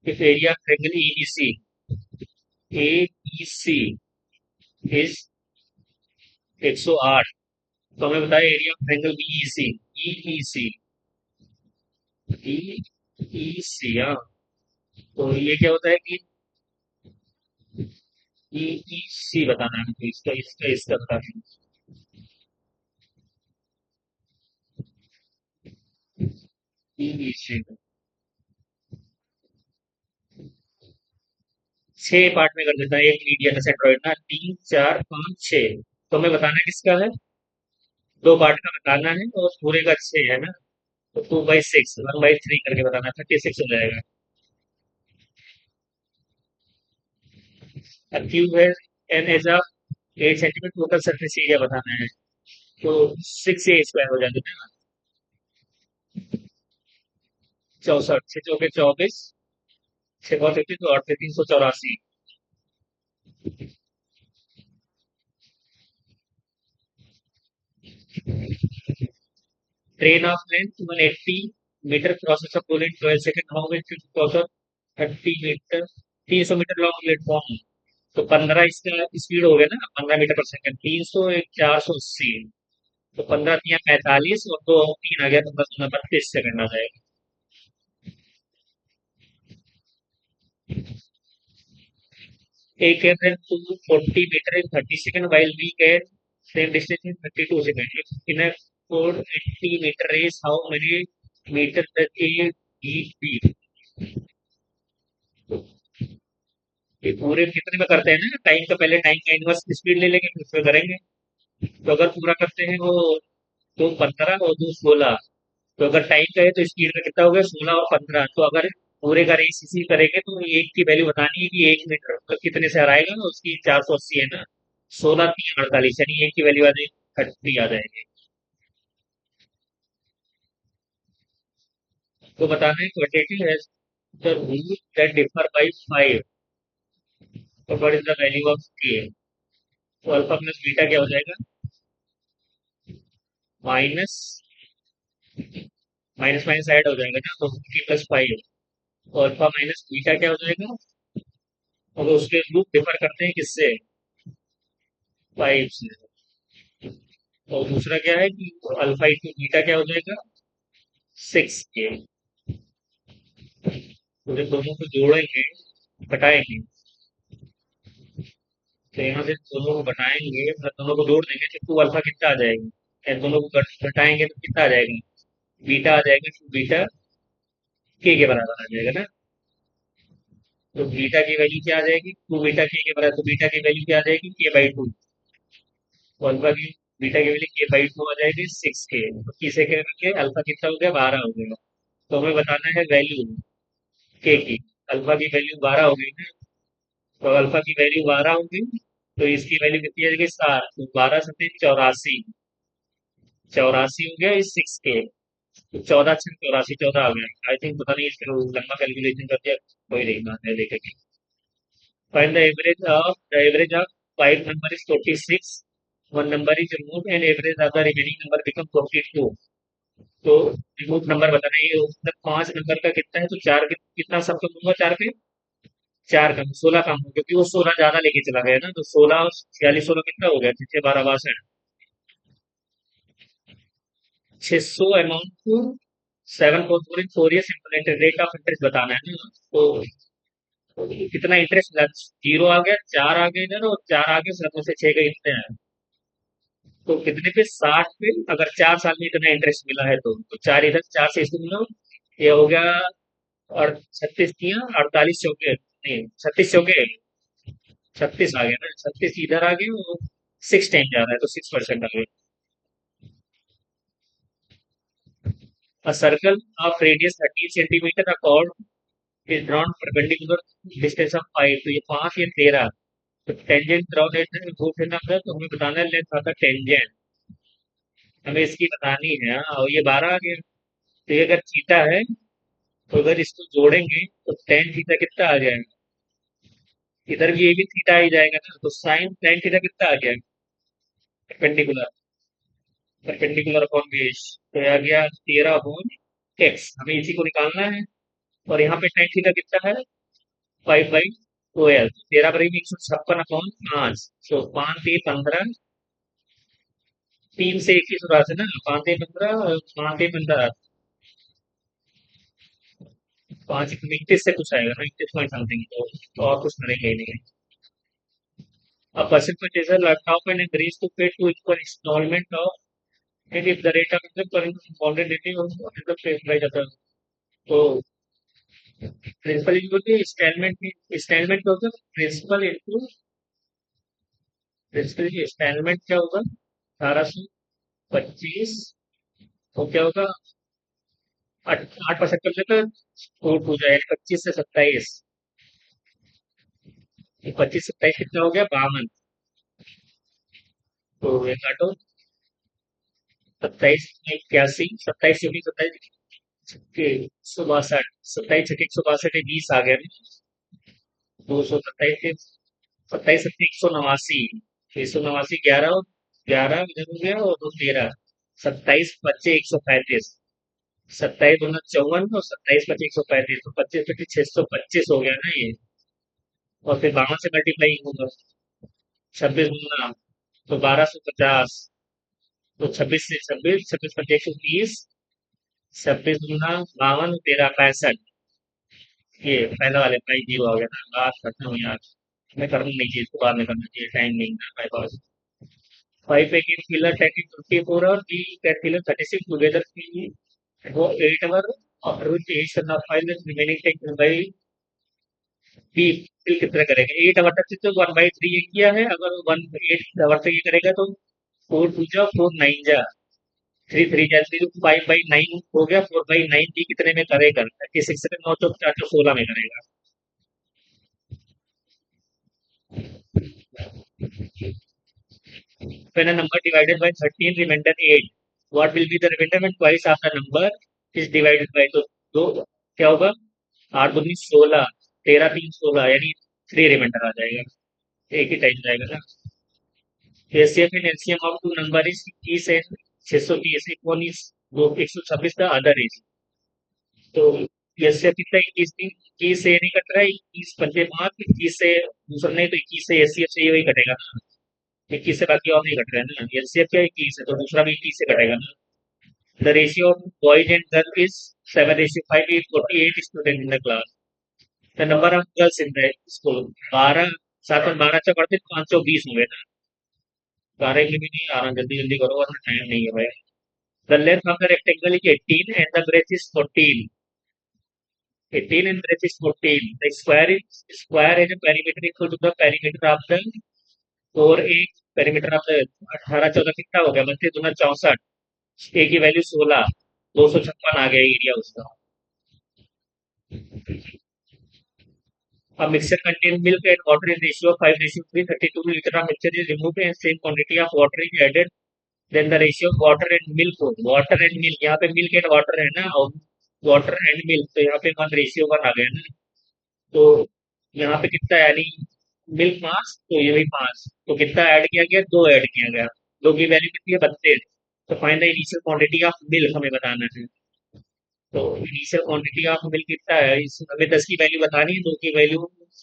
If area of triangle ABC is 108, तो हमें बताया area of triangle BEC, BEC. हाँ, तो ये क्या होता है कि ईईसी बताना है, तो इसका बताना है। ईईसी 6 पार्ट में कर देता है, एक मीडियन सेंट्रोइड ना, 3 4 5 6। तो हमें बताना किसका है? 2 पार्ट का बताना है, और पूरे का 6 है ना। तो 2/6, 1/3 करके बताना, 36 हो जाएगा। क्यूब है, an edge of 8 centimetre, total surface area बताना है, तो 6 A² हो जाएगा ना। 64, 6 चौके 24, 6 और 33, तो 8 से 384। Train of length 180 metre crosses a pole in 12 second, how will it cross 30 metre, 300 metre long platform. तो 15 इसका स्पीड हो गया ना, 15 मीटर पर सेकंड, 300 एक 480। तो 15 3 45, और 2 3 आ गया, 15 32 सेकंड आ जाएगा। A can run to 40 meter in 30 seconds, while B can same distance in 32 seconds. If in a 480 meter race, how many meters does A beat B? ये पूरे कितने में करते हैं ना, टाइम का पहले टाइम का इनवर्स स्पीड ले लेंगे, फिर उसमें करेंगे। तो अगर पूरा करते हैं वो, तो 15 और 2 16। तो अगर टाइम का है तो स्पीड का कितना हो गया? 16 और 15। तो अगर पूरे का रेस इसी करेंगे, तो एक की वैल्यू बतानी है कि 1 मीटर तो कितने से हराएगा ना, उसकी 480 है ना। 16 3 48, यानी एक की वैल्यू आ जाएगी 30 आ जाएगी। तो बताना है क्वांटिटी है the root that differ by 5, तो what is the value of K. तो अल्फा प्लस बीटा क्या हो जाएगा? माइनस माइनस माइनस ऐड हो जाएगा ना, तो के +5। तो अल्फा माइनस बीटा क्या हो जाएगा? और उसके रूट डिफर करते हैं किससे? 5 से। और दूसरा क्या है कि अल्फा इंटू बीटा क्या हो जाएगा, 6 के। तो जब दोनों को जोड़ेंगे, घटाएंगे, तो यहाँ से दोनों को घटाएंगे मतलब दोनों को जोड़ देंगे तो टू अल्फा कितना आ जाएगा, या दोनों को घटाएंगे तो कितना आ जाएगा, बीटा आ जाएगा, टू बीटा के बराबर आ जाएगा ना। तो बीटा की वैल्यू क्या आ जाएगी, टू बीटा के बराबर, तो बीटा की वैल्यू क्या आ जाएगी, के/2। तो अल्फा की बीटा की वैल्यू के/2 आ जाएगी, 6 के। तो किसे करके अल्फा कितना हो गया, 12 हो गया। तो हमें बताना है वैल्यू के की। अल्फा की वैल्यू 12 हो गई ना, तो अल्फा की वैल्यू 12 हो गई, तो इसकी वैल्यू कितनी आ जाएगी, 7। तो 12 सत्ते 84, 84 हो गया इस 6 के। तो 14×6 = 84, 14 आ गया आई थिंक, पता नहीं इसका लंबा कैलकुलेशन कर दिया, कोई नहीं बात है देखेंगे। Find the average of five number is 46. One number is removed and average of the remaining number become 42. तो रिमूव नंबर बताना है, ये मतलब 5 नंबर का कितना है, तो चार कितना सब कम होगा, चार पे चार कम, 16 कम हो, क्योंकि वो 16 ज्यादा लेके चला गया ना, तो 16 46 16 कितना हो गया, 6 12 62, 600 amount to 7 4 4 simple interest, rate of interest बताना है ना। तो कितना इंटरेस्ट लगा, जीरो आ गया, चार आ गए इधर और चार आ गए, 7 से 6 गए, इतने हैं। तो कितने पे, 60 पे, अगर 4 साल में इतना इंटरेस्ट मिला है तो चार इधर, चार से इसको मिला, ये हो गया। और 36 तियां 48 चौके, नहीं 36 चौके, 36 आ गया ना, 36 इधर आ गए और 6 टाइम जा रहा है, तो 6% आ गया। A circle of radius 30 centimeter, a chord is drawn perpendicular distance of 5, तो ये 5 या 13। तो टेंजेंट drawn है, वो फिर ना तो हमें बताना है लेंथ आता टेंजेंट, हमें इसकी बतानी है। हाँ, और ये 12 आ गया। तो ये अगर थीटा है, तो अगर इसको जोड़ेंगे तो टेन थीटा कितना आ जाएगा, इधर भी ये भी थीटा ही जाएगा ना, तो साइन टेन थीटा कितना आ गया, परपेंडिकुलर, परपेंडिकुलर अपॉन बेस। तो ये आ गया 13/x, हमें इसी को निकालना है। और यहाँ पे टेन थीटा कितना है, 5/12, 13/156/5। तो 5 3 15, 3 से 21 है ना, 5 3 15, 5 3 15, 5 21 से कुछ आएगा ना, 21 पॉइंट समथिंग, तो और कुछ करेंगे ही नहीं। A person purchases a laptop and agrees to pay two equal installment of it if the rate of interest per compounded daily or the same price other. तो principal equal to instalment, instalment क्या होगा, प्रिंसिपल इंटू प्रिंसिपल की इंस्टॉलमेंट क्या होगा, 1825। तो क्या होगा, 8% कर देगा, छूट हो जाएगा 25 से 27। 25 27 कितना हो गया, 52। तो ये काटो, 27 81, 27 के 162, 27 162 20 आ गया ना, 227 27 189, 189 11 और 11 इधर हो गया, और 2 13, 27 25 135, 27 2 54 और 27 25 135, तो 25 25 625 हो गया ना ये। और फिर 52 से मल्टीप्लाई होगा, 26 गुना, तो 1250, तो 26 से 26, 26 25 130, 26 गुना 52 13 65। ये पहले वाले का ही जीरो आ गया ना, बात खत्म हुई यार। मैं करना नहीं चाहिए इसको, बाद में करना चाहिए, टाइम नहीं था मेरे पास। 5 एक फिलर 10 24 और बी कैट फिलर 36 टुगेदर की, वो 8 आवर और विच एज करना file remaining take by B, fill कितना करेगा, 8 आवर तक से तो 1/3 ये किया है, अगर 8 आवर तक ये करेगा तो 4 2 जा 4 9 जा 3 3 जा 3, 5/9 हो गया, 4/9 भी कितने में करेगा, 36 से 9 चौक 4 चौक 16 में करेगा। When a number divided by 13 remainder 8, what will be the remainder when twice of the number is divided by, तो दो क्या होगा, 8 दूनी 16, 13 3 16, यानी 3 रिमाइंडर आ जाएगा, एक ही टाइम जाएगा ना। HCF and LCM of two number is 21 and 630, कौन इज दो 126 द अदर इज। तो एचसीएफ कितना, 21 दिन, 21 से ये नहीं कट रहा है, 21 पंजे 5, 21 से दूसरा नहीं, तो 21 से एचसीएफ से ये वही कटेगा ना, 21 से बाकी और नहीं घट रहे हैं ना, एचसीएफ क्या 21 है तो दूसरा भी 21 से घटेगा ना। The ratio of boys and girl is 7:5 is 48 student in the class. The number of girls in the school 12, 7 और 12 से बढ़ते 520 हो गए ना। 12 में भी नहीं आ रहा, जल्दी जल्दी करो वरना टाइम नहीं है भाई। The length of the rectangle is 18 and the breadth is 14। 18 and breadth is 14. The square is a perimeter equal to the perimeter of the और एक perimeter of the 18 14 कितना हो गया, बच्चे दूना 64, ए की वैल्यू 16, 256 आ गया एरिया उसका। A mixture contain milk and water in ratio of 5:3, 32 liter of mixture is removed and same quantity of water is added, then the ratio of water and milk हो, water and milk यहाँ पे milk and water है ना, और water and milk तो यहाँ पे 1:1 आ गया ना। तो यहाँ पे कितना है, यानी मिल्क मास तो ये भी 5, तो कितना ऐड किया गया, 2 ऐड किया गया। 2 की वैल्यू कितनी है, 32। तो find the initial quantity of milk हमें बताना है। तो इनिशियल क्वांटिटी ऑफ मिल्क कितना है, इस हमें 10 की वैल्यू बतानी है, 2 की वैल्यू,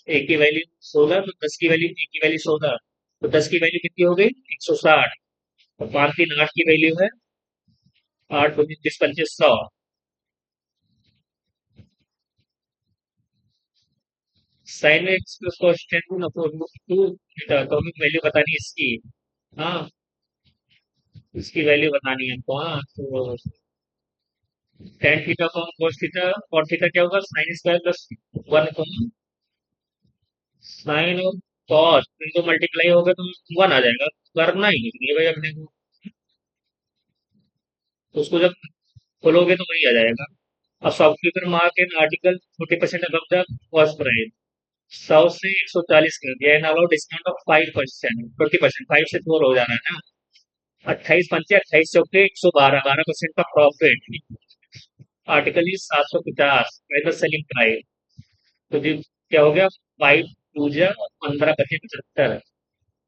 1 की वैल्यू 16, तो 10 की वैल्यू, 1 की वैल्यू 16, तो 10 की वैल्यू कितनी हो गई, 160। और 5 3 8 की वैल्यू है 8 2 30 25 100। साइन में क्वेश्चन टू अटोमिक वैल्यू बतानी है इसकी। हाँ, इसकी वैल्यू बतानी है हमको। हाँ तो टेन थीटा कॉन कोस थीटा कॉट थीटा क्या होगा, sine square plus 1 cosine और कॉस, इनको मल्टीप्लाई होगा तो 1 आ जाएगा। करना ही नहीं है भाई अपने को, तो उसको जब खोलोगे तो वही आ जाएगा। अब shopkeeper mark an article 40% above the cost price, 100 से 140 कर दिया, एंड अलाउ डिस्काउंट ऑफ 5%, 20%, 5 से 4 हो जा रहा है ना। 28 पंचे 28 चौके 112, 12% का profit. Article is 750 the selling price. तो जी क्या हो गया, 5 टू जा 15 पचे 75,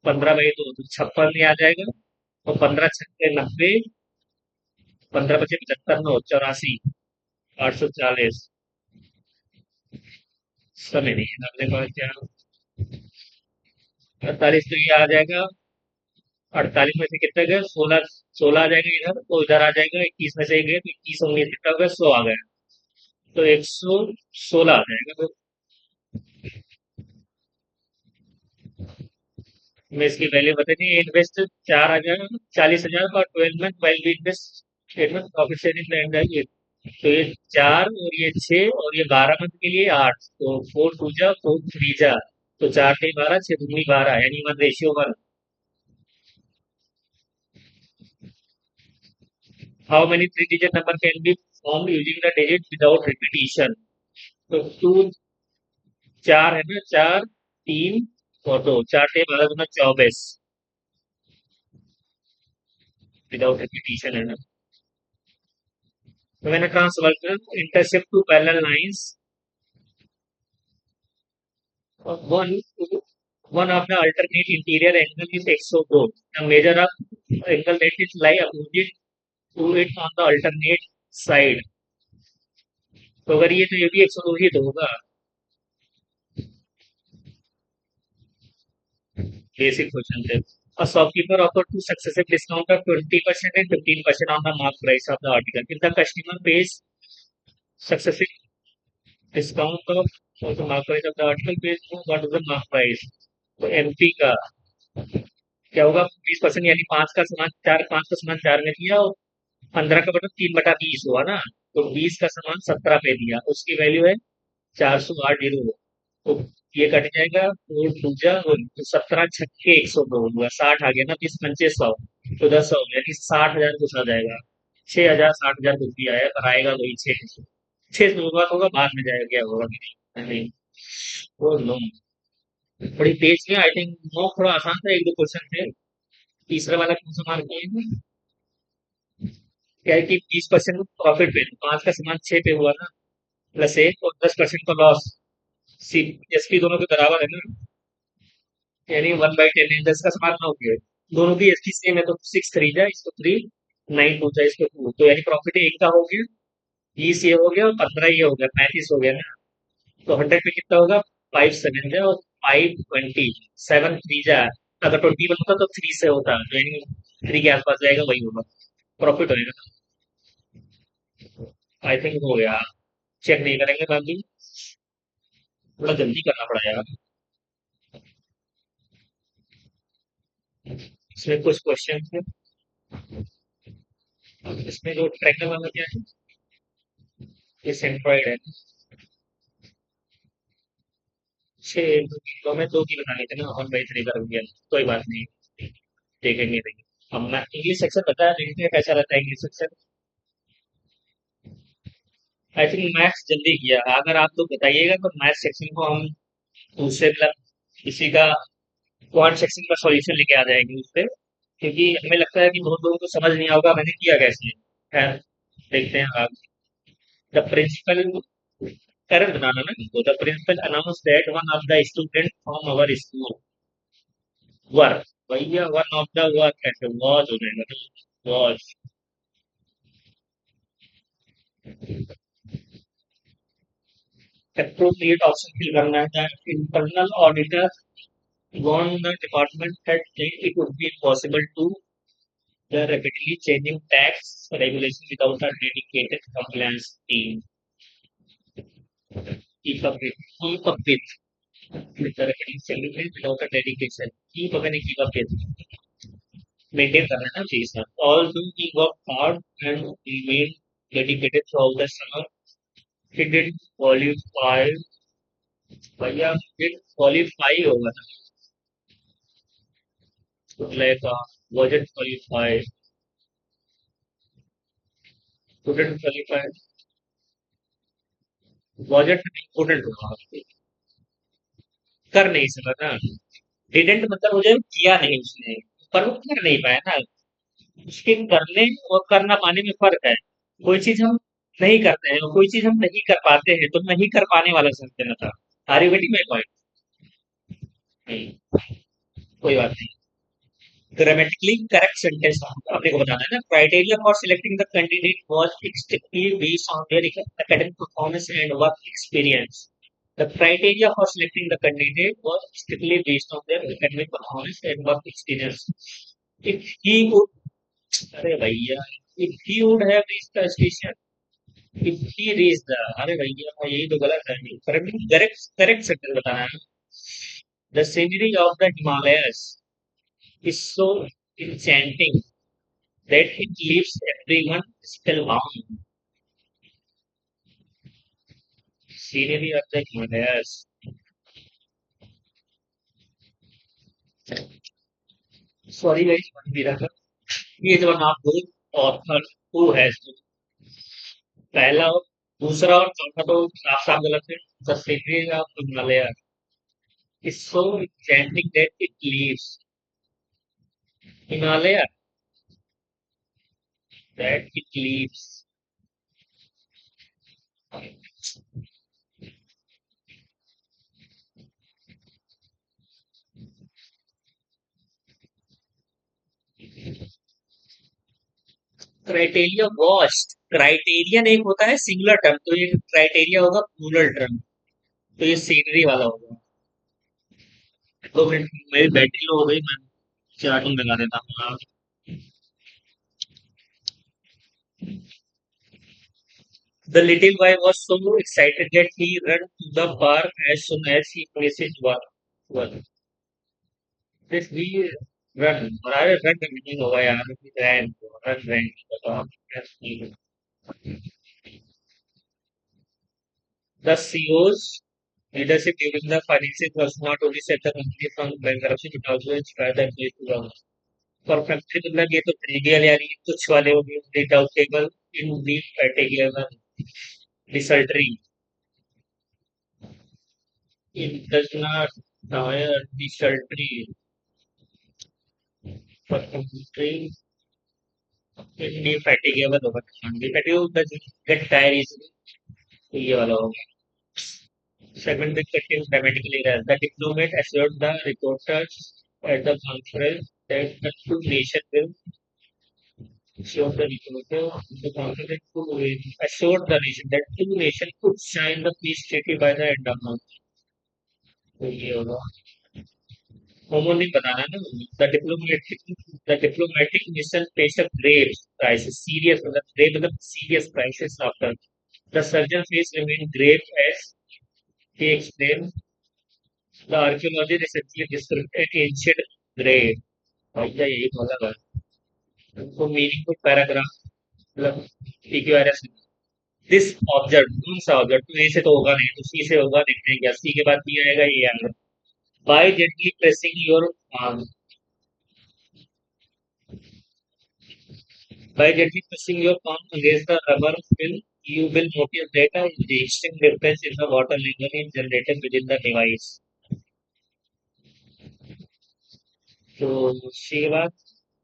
15/2 तो 56 में आ जाएगा। और 15 छक्के 90, 15 पचे 75 9 84, 840। समय नहीं है अपने पास क्या, 48 तो ये आ जाएगा। 48 में से कितने गए, 16, 16 आ जाएगा इधर, तो इधर आ जाएगा 21 में से एक गए तो 21 होंगे, कितना हो गया, 100 आ गया। तो 116 आ जाएगा। तो मैं इसकी वैल्यू बतानी है, इन्वेस्ट 4,000 40,000 और 12 month while B invest statement profit sharing plan है ये। तो ये 4 और ये 6 और ये 12 मंथ के लिए 8, तो 4 टू जा 4 थ्री जा, तो 4 से 12 6 दूनी 12, यानी 1:1। How many three digit number can be form using the digit without repetition. तो टू, 4 है ना, 4 3 और 2, 4 से 12 दूना 24, विदाउट रिपीटिशन है ना। तो मैंने transversal intercept two parallel lines, one one of the alternate interior angle is XO4. The measure of angle that is lie opposite to it on the alternate side. तो अगर ये तो ये भी 102 ही तो होगा। बेसिक क्वेश्चन थे। A shopkeeper offered to successive discount of 20% and 15% on the mark price of the article. If the customer pays successive discount of the mark price of the article, pays what is the mark price? तो एमपी का क्या होगा, 20%, यानी 5 का सामान 4, 5 का सामान 4 में दिया और 15 का बटा 3/20 हुआ ना। तो 20 का सामान 17 पे दिया, उसकी वैल्यू है 408 तो ये कट जाएगा, और दूजा तो 17 छक्के 102 हुआ, 60 आ गया ना, 20 पंचे 100, तो 10 हो गया, यानी 60,000 कुछ आ जाएगा। 6,000 60,000 कुछ भी आया, पर आएगा वही 6 होगा, होगा बाद में जाएगा, क्या होगा कि नहीं नहीं। वो नो, थोड़ी तेज में आई थिंक, नो थोड़ा आसान था, एक दो क्वेश्चन थे। तीसरा वाला कौन सा मार्क किया, क्या है कि 20% प्रॉफिट पे, 5 का सामान 6 पे हुआ ना, प्लस 1 और 10% का लॉस। सी एस पी दोनों के बराबर है ना, यानी 1/10 है, 10 का सामान 9 पे, दोनों की एस पी सेम है, तो 6 3 जा इसको 3, 9 2 जा इसको 2, तो यानी प्रॉफिट एक का हो गया, 20 ये हो गया और 15 ये हो गया, 35 हो गया ना। तो 100 पे कितना होगा, 5 7 जा और 5 20, 7 3 जा अगर 21 होता तो 3 से होता, ज्वाइनिंग 3 के आसपास जाएगा, वही होगा, प्रॉफिट होएगा। आई थिंक हो गया। चेक नहीं करेंगे बाकी, थोड़ा जल्दी करना पड़ा यार। इसमें कुछ क्वेश्चन थे। इसमें जो ट्रैकर वाला क्या है, ये सेंट्रॉइड है। 6 तो मैं 2 की बतानी थी ना, 1/3 कर दिया। कोई बात नहीं, देखेंगे नहीं। हम मैं इंग्लिश सेक्शन बताया, देखते हैं कैसा रहता है English section. I think maths जल्दी किया, अगर आप लोग बताइएगा तो मैथ्स सेक्शन को हम दूसरे मतलब किसी का क्वांट सेक्शन का सॉल्यूशन लेके आ जाएंगे उस पे, क्योंकि हमें लगता है कि बहुत लोगों को समझ नहीं होगा मैंने किया कैसे है। खैर, देखते हैं आप। द प्रिंसिपल करंट बनाना ना, तो the principal announce that one of the student from our school वर, भैया वन ऑफ द वर कैसे वॉज हो जाएगा, वॉज। एप्रोप्रिएट ऑप्शन फिल करना है। The internal auditor warned the department that it would be impossible to the rapidly changing tax regulation without a dedicated compliance team. Keep up with, keep up with the rapidly changing without a dedication. Keep up and keep up with. Maintain करना है ना चीज है। Although he worked hard and remained dedicated throughout the summer, he did qualify, भैया did qualify होगा ना, like wasn't qualified, couldn't qualify, wasn't couldn't होगा, कर नहीं सका ना। डिडेंट मतलब मुझे किया नहीं उसने, पर वो कर नहीं पाया ना। उसके करने और कर ना पाने में फर्क है। कोई चीज हम नहीं करते हैं और कोई चीज हम नहीं कर पाते हैं, तो नहीं कर पाने वाला शब्द देना था। Are you getting my point? नहीं, कोई बात नहीं। ग्रामेटिकली करेक्ट सेंटेंस अपने को बताना है ना। Criteria for selecting the candidate was strictly based on their academic performance and work experience. The criteria for selecting the candidate was strictly based on their academic performance and work experience. If he would, अरे भैया, if he would have reached the station, if he reached the, अरे भैया यही तो गलत है। करेक्ट करेक्ट करेक्ट सेंटेंस बताना है। The scenery of the Himalayas is so enchanting that it leaves everyone spellbound. Scenery of the Himalayas. Sorry guys, one miracle. He is one of those authors who has पहला और दूसरा और चौथा तो साफ साफ गलत है। The scenery of the Himalayas is so enchanting that it leaves Himalaya, that it leaves criteria vast. Criterion एक होता है सिंगुलर टर्म, तो ये क्राइटेरिया होगा प्लूरल टर्म, तो ये सीनरी वाला होगा। 2 मिनट, मेरी बैटरी लो हो गई, मैं चार्जिंग लगा देता हूँ। The little boy was so excited that he ran to the bar as soon as he finished his work. Well, this we run, और अरे रन नहीं होगा यार, रन रन रन बताओ। The CEO's leadership during the financial was not only set the company from bankruptcy but also inspired the employees to run. Perfectly मतलब ये तो ट्रिवियल यानी कुछ वाले हो गए, डिडाउटेबल, indefatigable, desultory, it does not tire, desultory, perfectly, indefatigable होगा। Defatigable does get tired easily, तो ये वाला हो गया। Segment with contains dramatically rare. The diplomat assured the reporters at the conference that the two nations will assured the reporter the conference will assured the nation that two nations could sign the peace treaty by the end of month. तो ये होगा होमोनिम बताना ना। The diplomatic mission face a grave crisis, serious मतलब ग्रेव मतलब serious crisis after the surgeon face remain grave as he explained the archaeology recently discovered an ancient grave। भैया यही मतलब है उनको मीनिंगफुल पैराग्राफ मतलब PQRS। दिस ऑब्जेक्ट कौन सा ऑब्जेक्ट, तो ए से तो होगा नहीं, तो सी से होगा, देखते हैं क्या सी के बाद भी आएगा, ये आएगा। By gently pressing your arm, by gently pressing your palm against the rubber will you will notice that a distinct difference in the water level is generated within the device। तो उसके बाद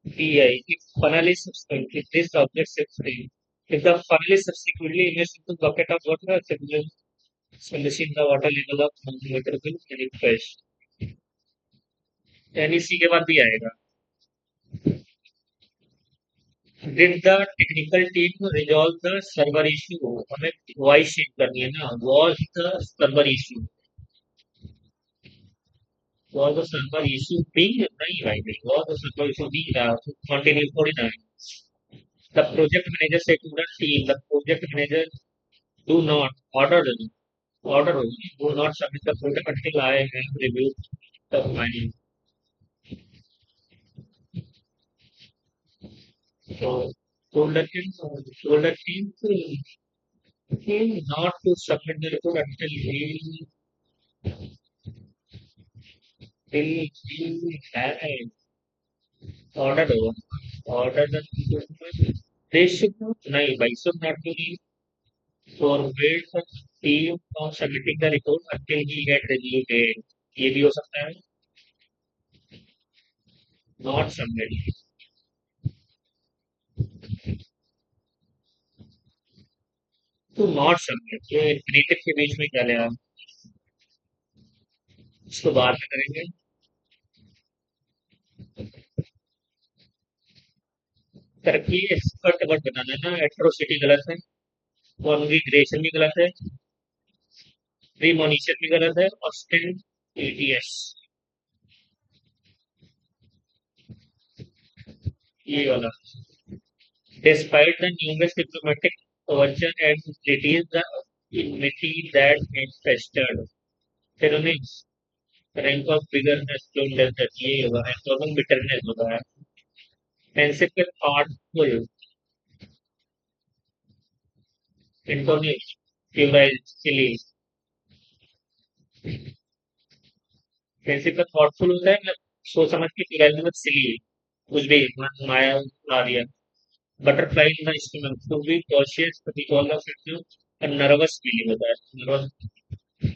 PI if funnel is subsequent, if this object is free, if the funnel is subsequently immersed into bucket of water, establishing the water level of thermometer will refresh। यानी सी के बाद भी आएगा। Did the technical team resolve the server issue? हमें वॉइस चेंज करनी है ना, was the server issue, was the server issue being नहीं भाई नहीं, was the server issue being रहा तो कंटिन्यू थोड़ी ना है। The project manager said to the team, the project manager do not order do not submit the project until I have reviewed the findings। So told the team not to submit the report until he had ordered ordered the they should not नहीं भाई should not be forbade the team from submitting the report until he had reviewed it। ये भी हो सकता है। not submit to not submit, ये infinitive के बीच में क्या ले आप, इसको बाद में करेंगे। तरक्की एक्सपर्ट वर्ड बताना है ना, एट्रोसिटी गलत है, कॉन्ग्रीग्रेशन भी गलत है, प्रीमोनिशन भी गलत है, और स्टेंट एटीएस ये वाला। Despite the numerous diplomatic overtures and treaties, the enmity that manifested Pyrrhonics, rank of bitterness to desert, ये होगा है, दोनों bitterness होता है। Fanciful, thoughtful, intonate, puerile, silly। Fanciful, thoughtful होता है मतलब सोच समझ के, puerile मतलब silly, कुछ भी माया उड़ा दिया। Butterfly in the stomach, to be cautious because of its a nervous feeling होता है, nervous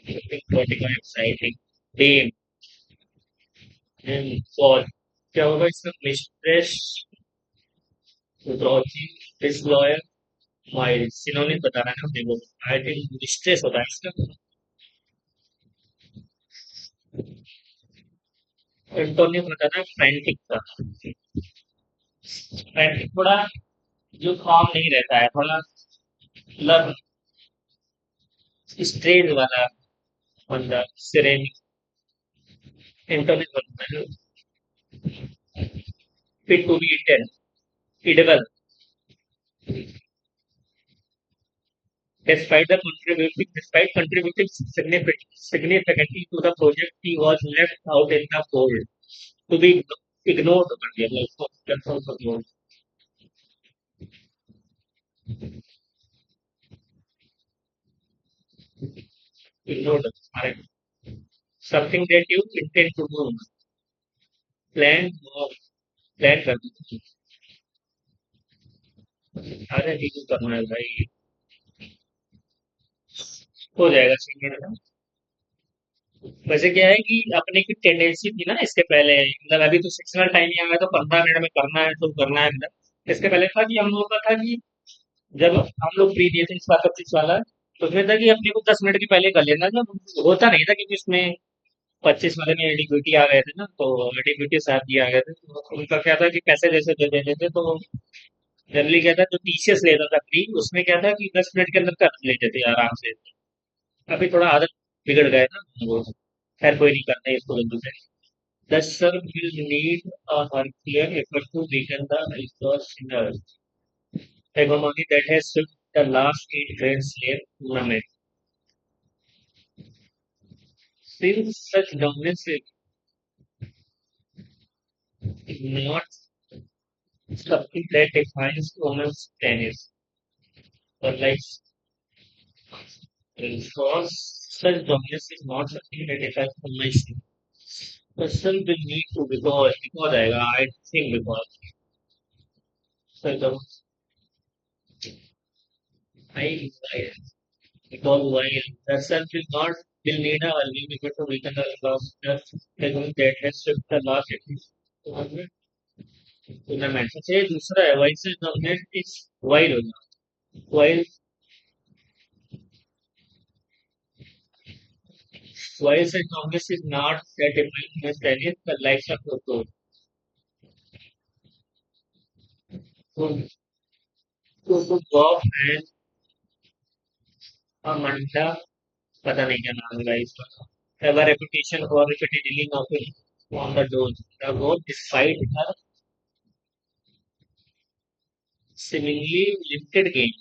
feeling, vertigo, exciting, pain and fall। क्या होगा इसका, मिस्ट्रेस, ब्रोची, डिसलॉयल, माइल्ड, सिनोनिम बताना है ना अपने को। आई थिंक मिस्ट्रेस होता है इसका। एंटोनियम बताना है फ्रैंटिक का। फ्रैंटिक थोड़ा जो काम नहीं रहता है, थोड़ा मतलब स्ट्रेन वाला बंदा, सिरेन। एंटोनियम बताना है fit to be eaten, edible. Despite contributing significantly to the project, he was left out in the cold, to be ignored कर दिया गया उसको, cancel कर दिया, ignored, correct। Something that you intend to do, plan plan कर दो। अरे नहीं करना है भाई, हो जाएगा 6 मिनट में। वैसे क्या है कि अपने की टेंडेंसी थी ना इसके पहले, मतलब अभी तो सेक्शनल टाइम ही आ गया तो 15 मिनट में करना है तो करना है, मतलब इसके पहले था कि हम लोगों का था कि जब हम लोग फ्री दिए थे इस बार 25 वाला, तो उसमें था कि अपने को 10 मिनट के पहले कर लेना, जब होता नहीं था क्योंकि उसमें 25 वाले में एडीक्विटी आ गए थे ना, तो एडीक्विटी साथ दिए आ गए थे, तो उनका क्या था कि पैसे जैसे दे देते थे, तो जनरली क्या था जो टीसीएस लेता था फ्री, उसमें क्या था कि 10 मिनट के अंदर कर लेते थे आराम से। अभी थोड़ा आदत बिगड़ गए ना वो, खैर कोई नहीं करते इसको जल्दी से। The Serb will need a Herculean effort to weaken the exhaustionary hegemony that has swept the last eight Grand Slam tournaments. Since such dominance is not something that defines women's tennis, but like because such dominance is not something that defines women's tennis. Person will need to because I think because I, I because while the sun will not will need a early before to weaken the loss that has swept the last at least 200 tournament सबसे दूसरा है वाइस डोमिनेट इज वाइड होना वाइल वाइल से dominate is not that defined as tennis the life of तो तो गॉफ एंड मंडा पता नहीं क्या नाम है इसका have a reputation for repeatedly knocking on the door. The goal, despite a seemingly limited game,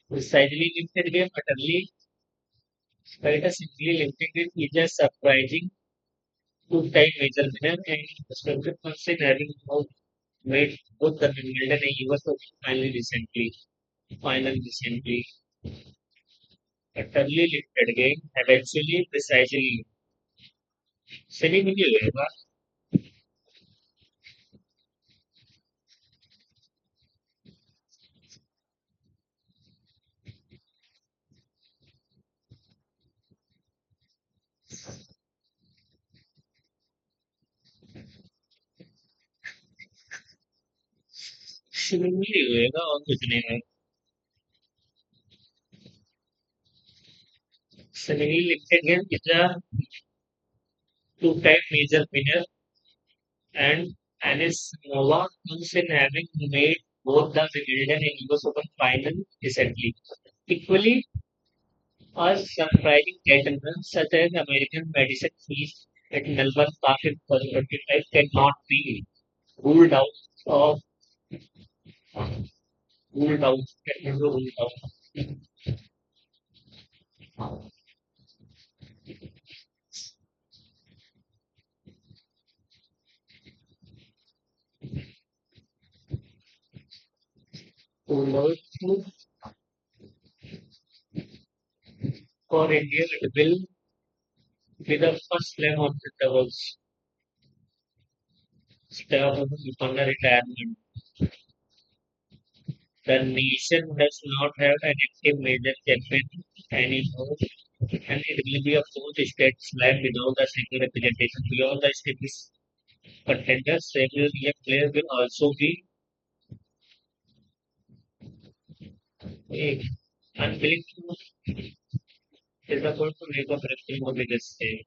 precisely limited game, utterly despite a seemingly limited game, is a surprising two-time major winner and respected person having made both the Wimbledon and US Open final recently. Utterly limited game, eventually precisely seemingly होगा seemingly होएगा और कुछ नहीं है seemingly limited game is a two-time major winner and Anisimova comes in having made both the Wimbledon and US Open final recently. Equally, a surprising gentleman such as American Madison Keys at Melbourne Park in 2025 cannot be ruled out of ruled out ruled out ruled out for India. It will be the first slam of the doubles slam upon the retirement. The nation does not have an active major champion anymore, and it will be a fourth state slam without a single representation. Beyond the established contenders, several young players will also be unwilling to disappoint to make a wrestling on the stage.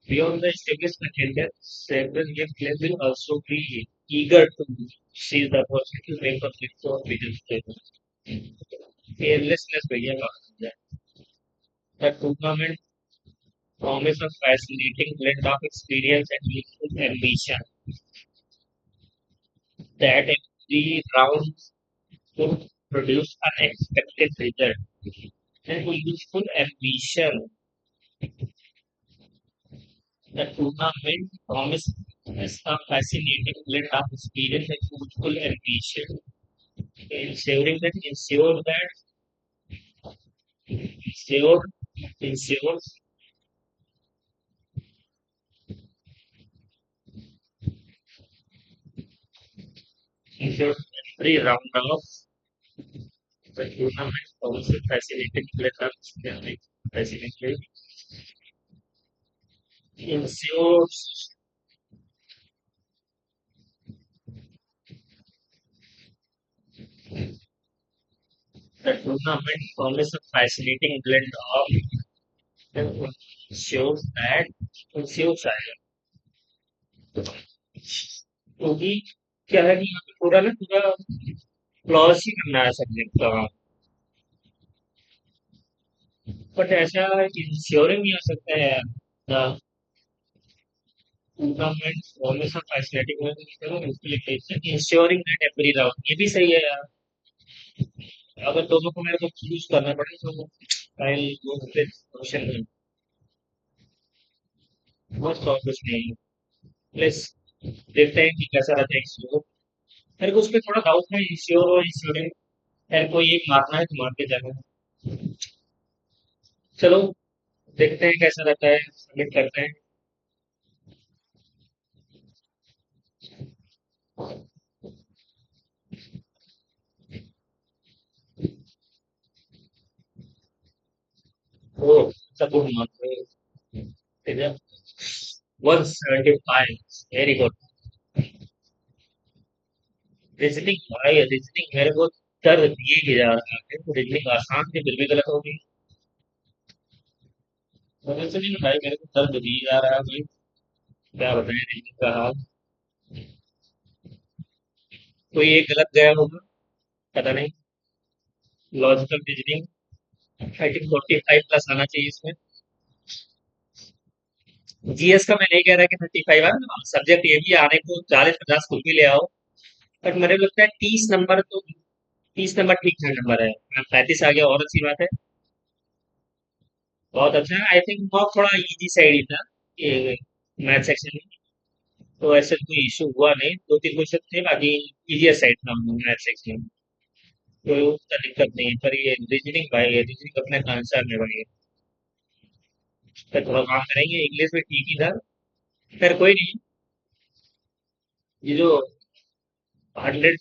Beyond the established contenders, several young players will also be eager to seize the opportunity to make a breakthrough on bigger stage. Fearlessness भैया बात है. The tournament promise a fascinating blend of experience and youthful ambition that every round could produce unexpected results. And youthful ambition, the tournament promises a fascinating blend of experience and youthful ambition, ensure, ensures ensures every round of the tournament promises a fascinating blend of experience. Fascinating ensures the tournament promises a fascinating blend of ensures क्योंकि क्या है कि यहाँ पे पूरा ना पूरा क्लॉज ही करना है सब्जेक्ट का बट ऐसा इंश्योरिंग नहीं हो सकता है। टूर्नामेंट ऑलवेज फैसिलिटी उसके लिए इंश्योरिंग दैट एवरी राउंड, ये भी सही है यार। अगर दोनों को मेरे को चूज करना पड़े तो आई गो विद ऑप्शन बस, और कुछ नहीं। प्लस देखते हैं कि कैसा रहता है इंश्योर। मेरे को उस पर थोड़ा डाउट है, इंश्योर और इंश्योरेंस है, कोई एक मारना है तो मार के जाना है। चलो देखते हैं कैसा रहता है, सबमिट करते हैं। ओ सब गुड मार्क्स, ठीक है। 175, वेरी गुड। रीजनिंग भाई, रीजनिंग मेरे को कर दिए ही जा रहा है, तो रीजनिंग आसान थी फिर भी गलत होगी। रीजनिंग भाई मेरे को कर दिए जा रहा है भाई, क्या बताएं रीजनिंग का हाल। कोई एक गलत गया होगा, पता नहीं। Logical reasoning I think 45 plus आना चाहिए इसमें। जीएस का मैं नहीं कह रहा कि 35 है, सब्जेक्ट ये भी आने को 40-50 कुछ भी ले आओ। बट मुझे लगता है 30 नंबर तो, 30 नंबर ठीक ठाक नंबर है। 35 आ गया और अच्छी बात है। बहुत अच्छा है। आई थिंक मॉक थोड़ा इजी साइड ही था ये, मैथ सेक्शन में। तो ऐसे कोई इशू हुआ नहीं, 2-3 क्वेश्चन थे, बाकी इजियर साइड था मैथ सेक्शन। कोई उसका दिक्कत नहीं है, पर ये रीजनिंग भाई, ये रीजनिंग अपने आंसर में भाई, पर थोड़ा काम करेंगे। इंग्लिश में ठीक ही था, खैर कोई नहीं। ये जो 100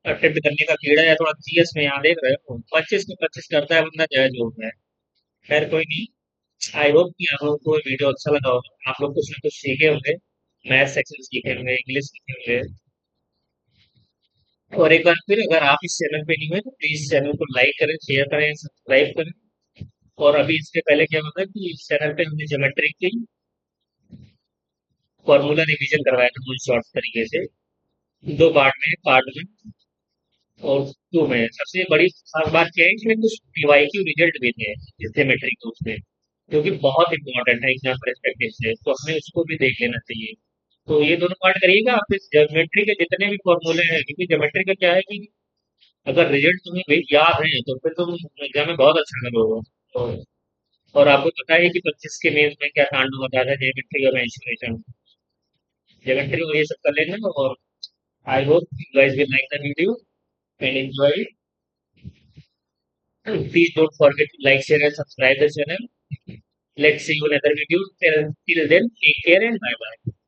अटेम्प्ट करने का कीड़ा है थोड़ा जीएस में, यहाँ देख रहे हो 25 में 25 करता है बंदा, जय जो है। खैर कोई नहीं। आई होप कि आप लोगों को ये वीडियो अच्छा लगा होगा, आप लोग कुछ ना कुछ सीखे होंगे, मैथ सेक्शन सीखे होंगे, इंग्लिश सीखे होंगे। और एक बार फिर, अगर आप इस चैनल पे नहीं हुए तो प्लीज चैनल को लाइक करें, शेयर करें, सब्सक्राइब करें। और अभी इसके पहले क्या होता है कि इस चैनल पे हमने ज्योमेट्री की फॉर्मूला रिवीजन करवाया था फुल शॉर्ट तरीके से, 2 पार्ट में, पार्ट 1 और 2 में। सबसे बड़ी खास बात क्या है, इसमें कुछ पीवाईक्यू रिजल्ट भी थे ज्योमेट्री के उसमें, जो कि बहुत इंपॉर्टेंट है एग्जाम परस्पेक्टिव से, तो हमें उसको भी देख लेना चाहिए। तो ये दोनों पार्ट करिएगा आप, इस ज्योमेट्री के जितने भी फॉर्मूले हैं, क्योंकि ज्योमेट्री का क्या है कि अगर रिजल्ट तुम्हें भी याद है तो फिर तुम एग्जाम में बहुत अच्छा करोगे। तो और आपको पता है कि 25 के मेंस में क्या कांड होता था, ज्योमेट्री और मेंसुरेशन, ज्योमेट्री और ये सब कर लेना। और I hope you guys will like the video and enjoy it. Please don't forget to like, share, and subscribe the channel. Let's see you in another video. Till then, take care and bye bye.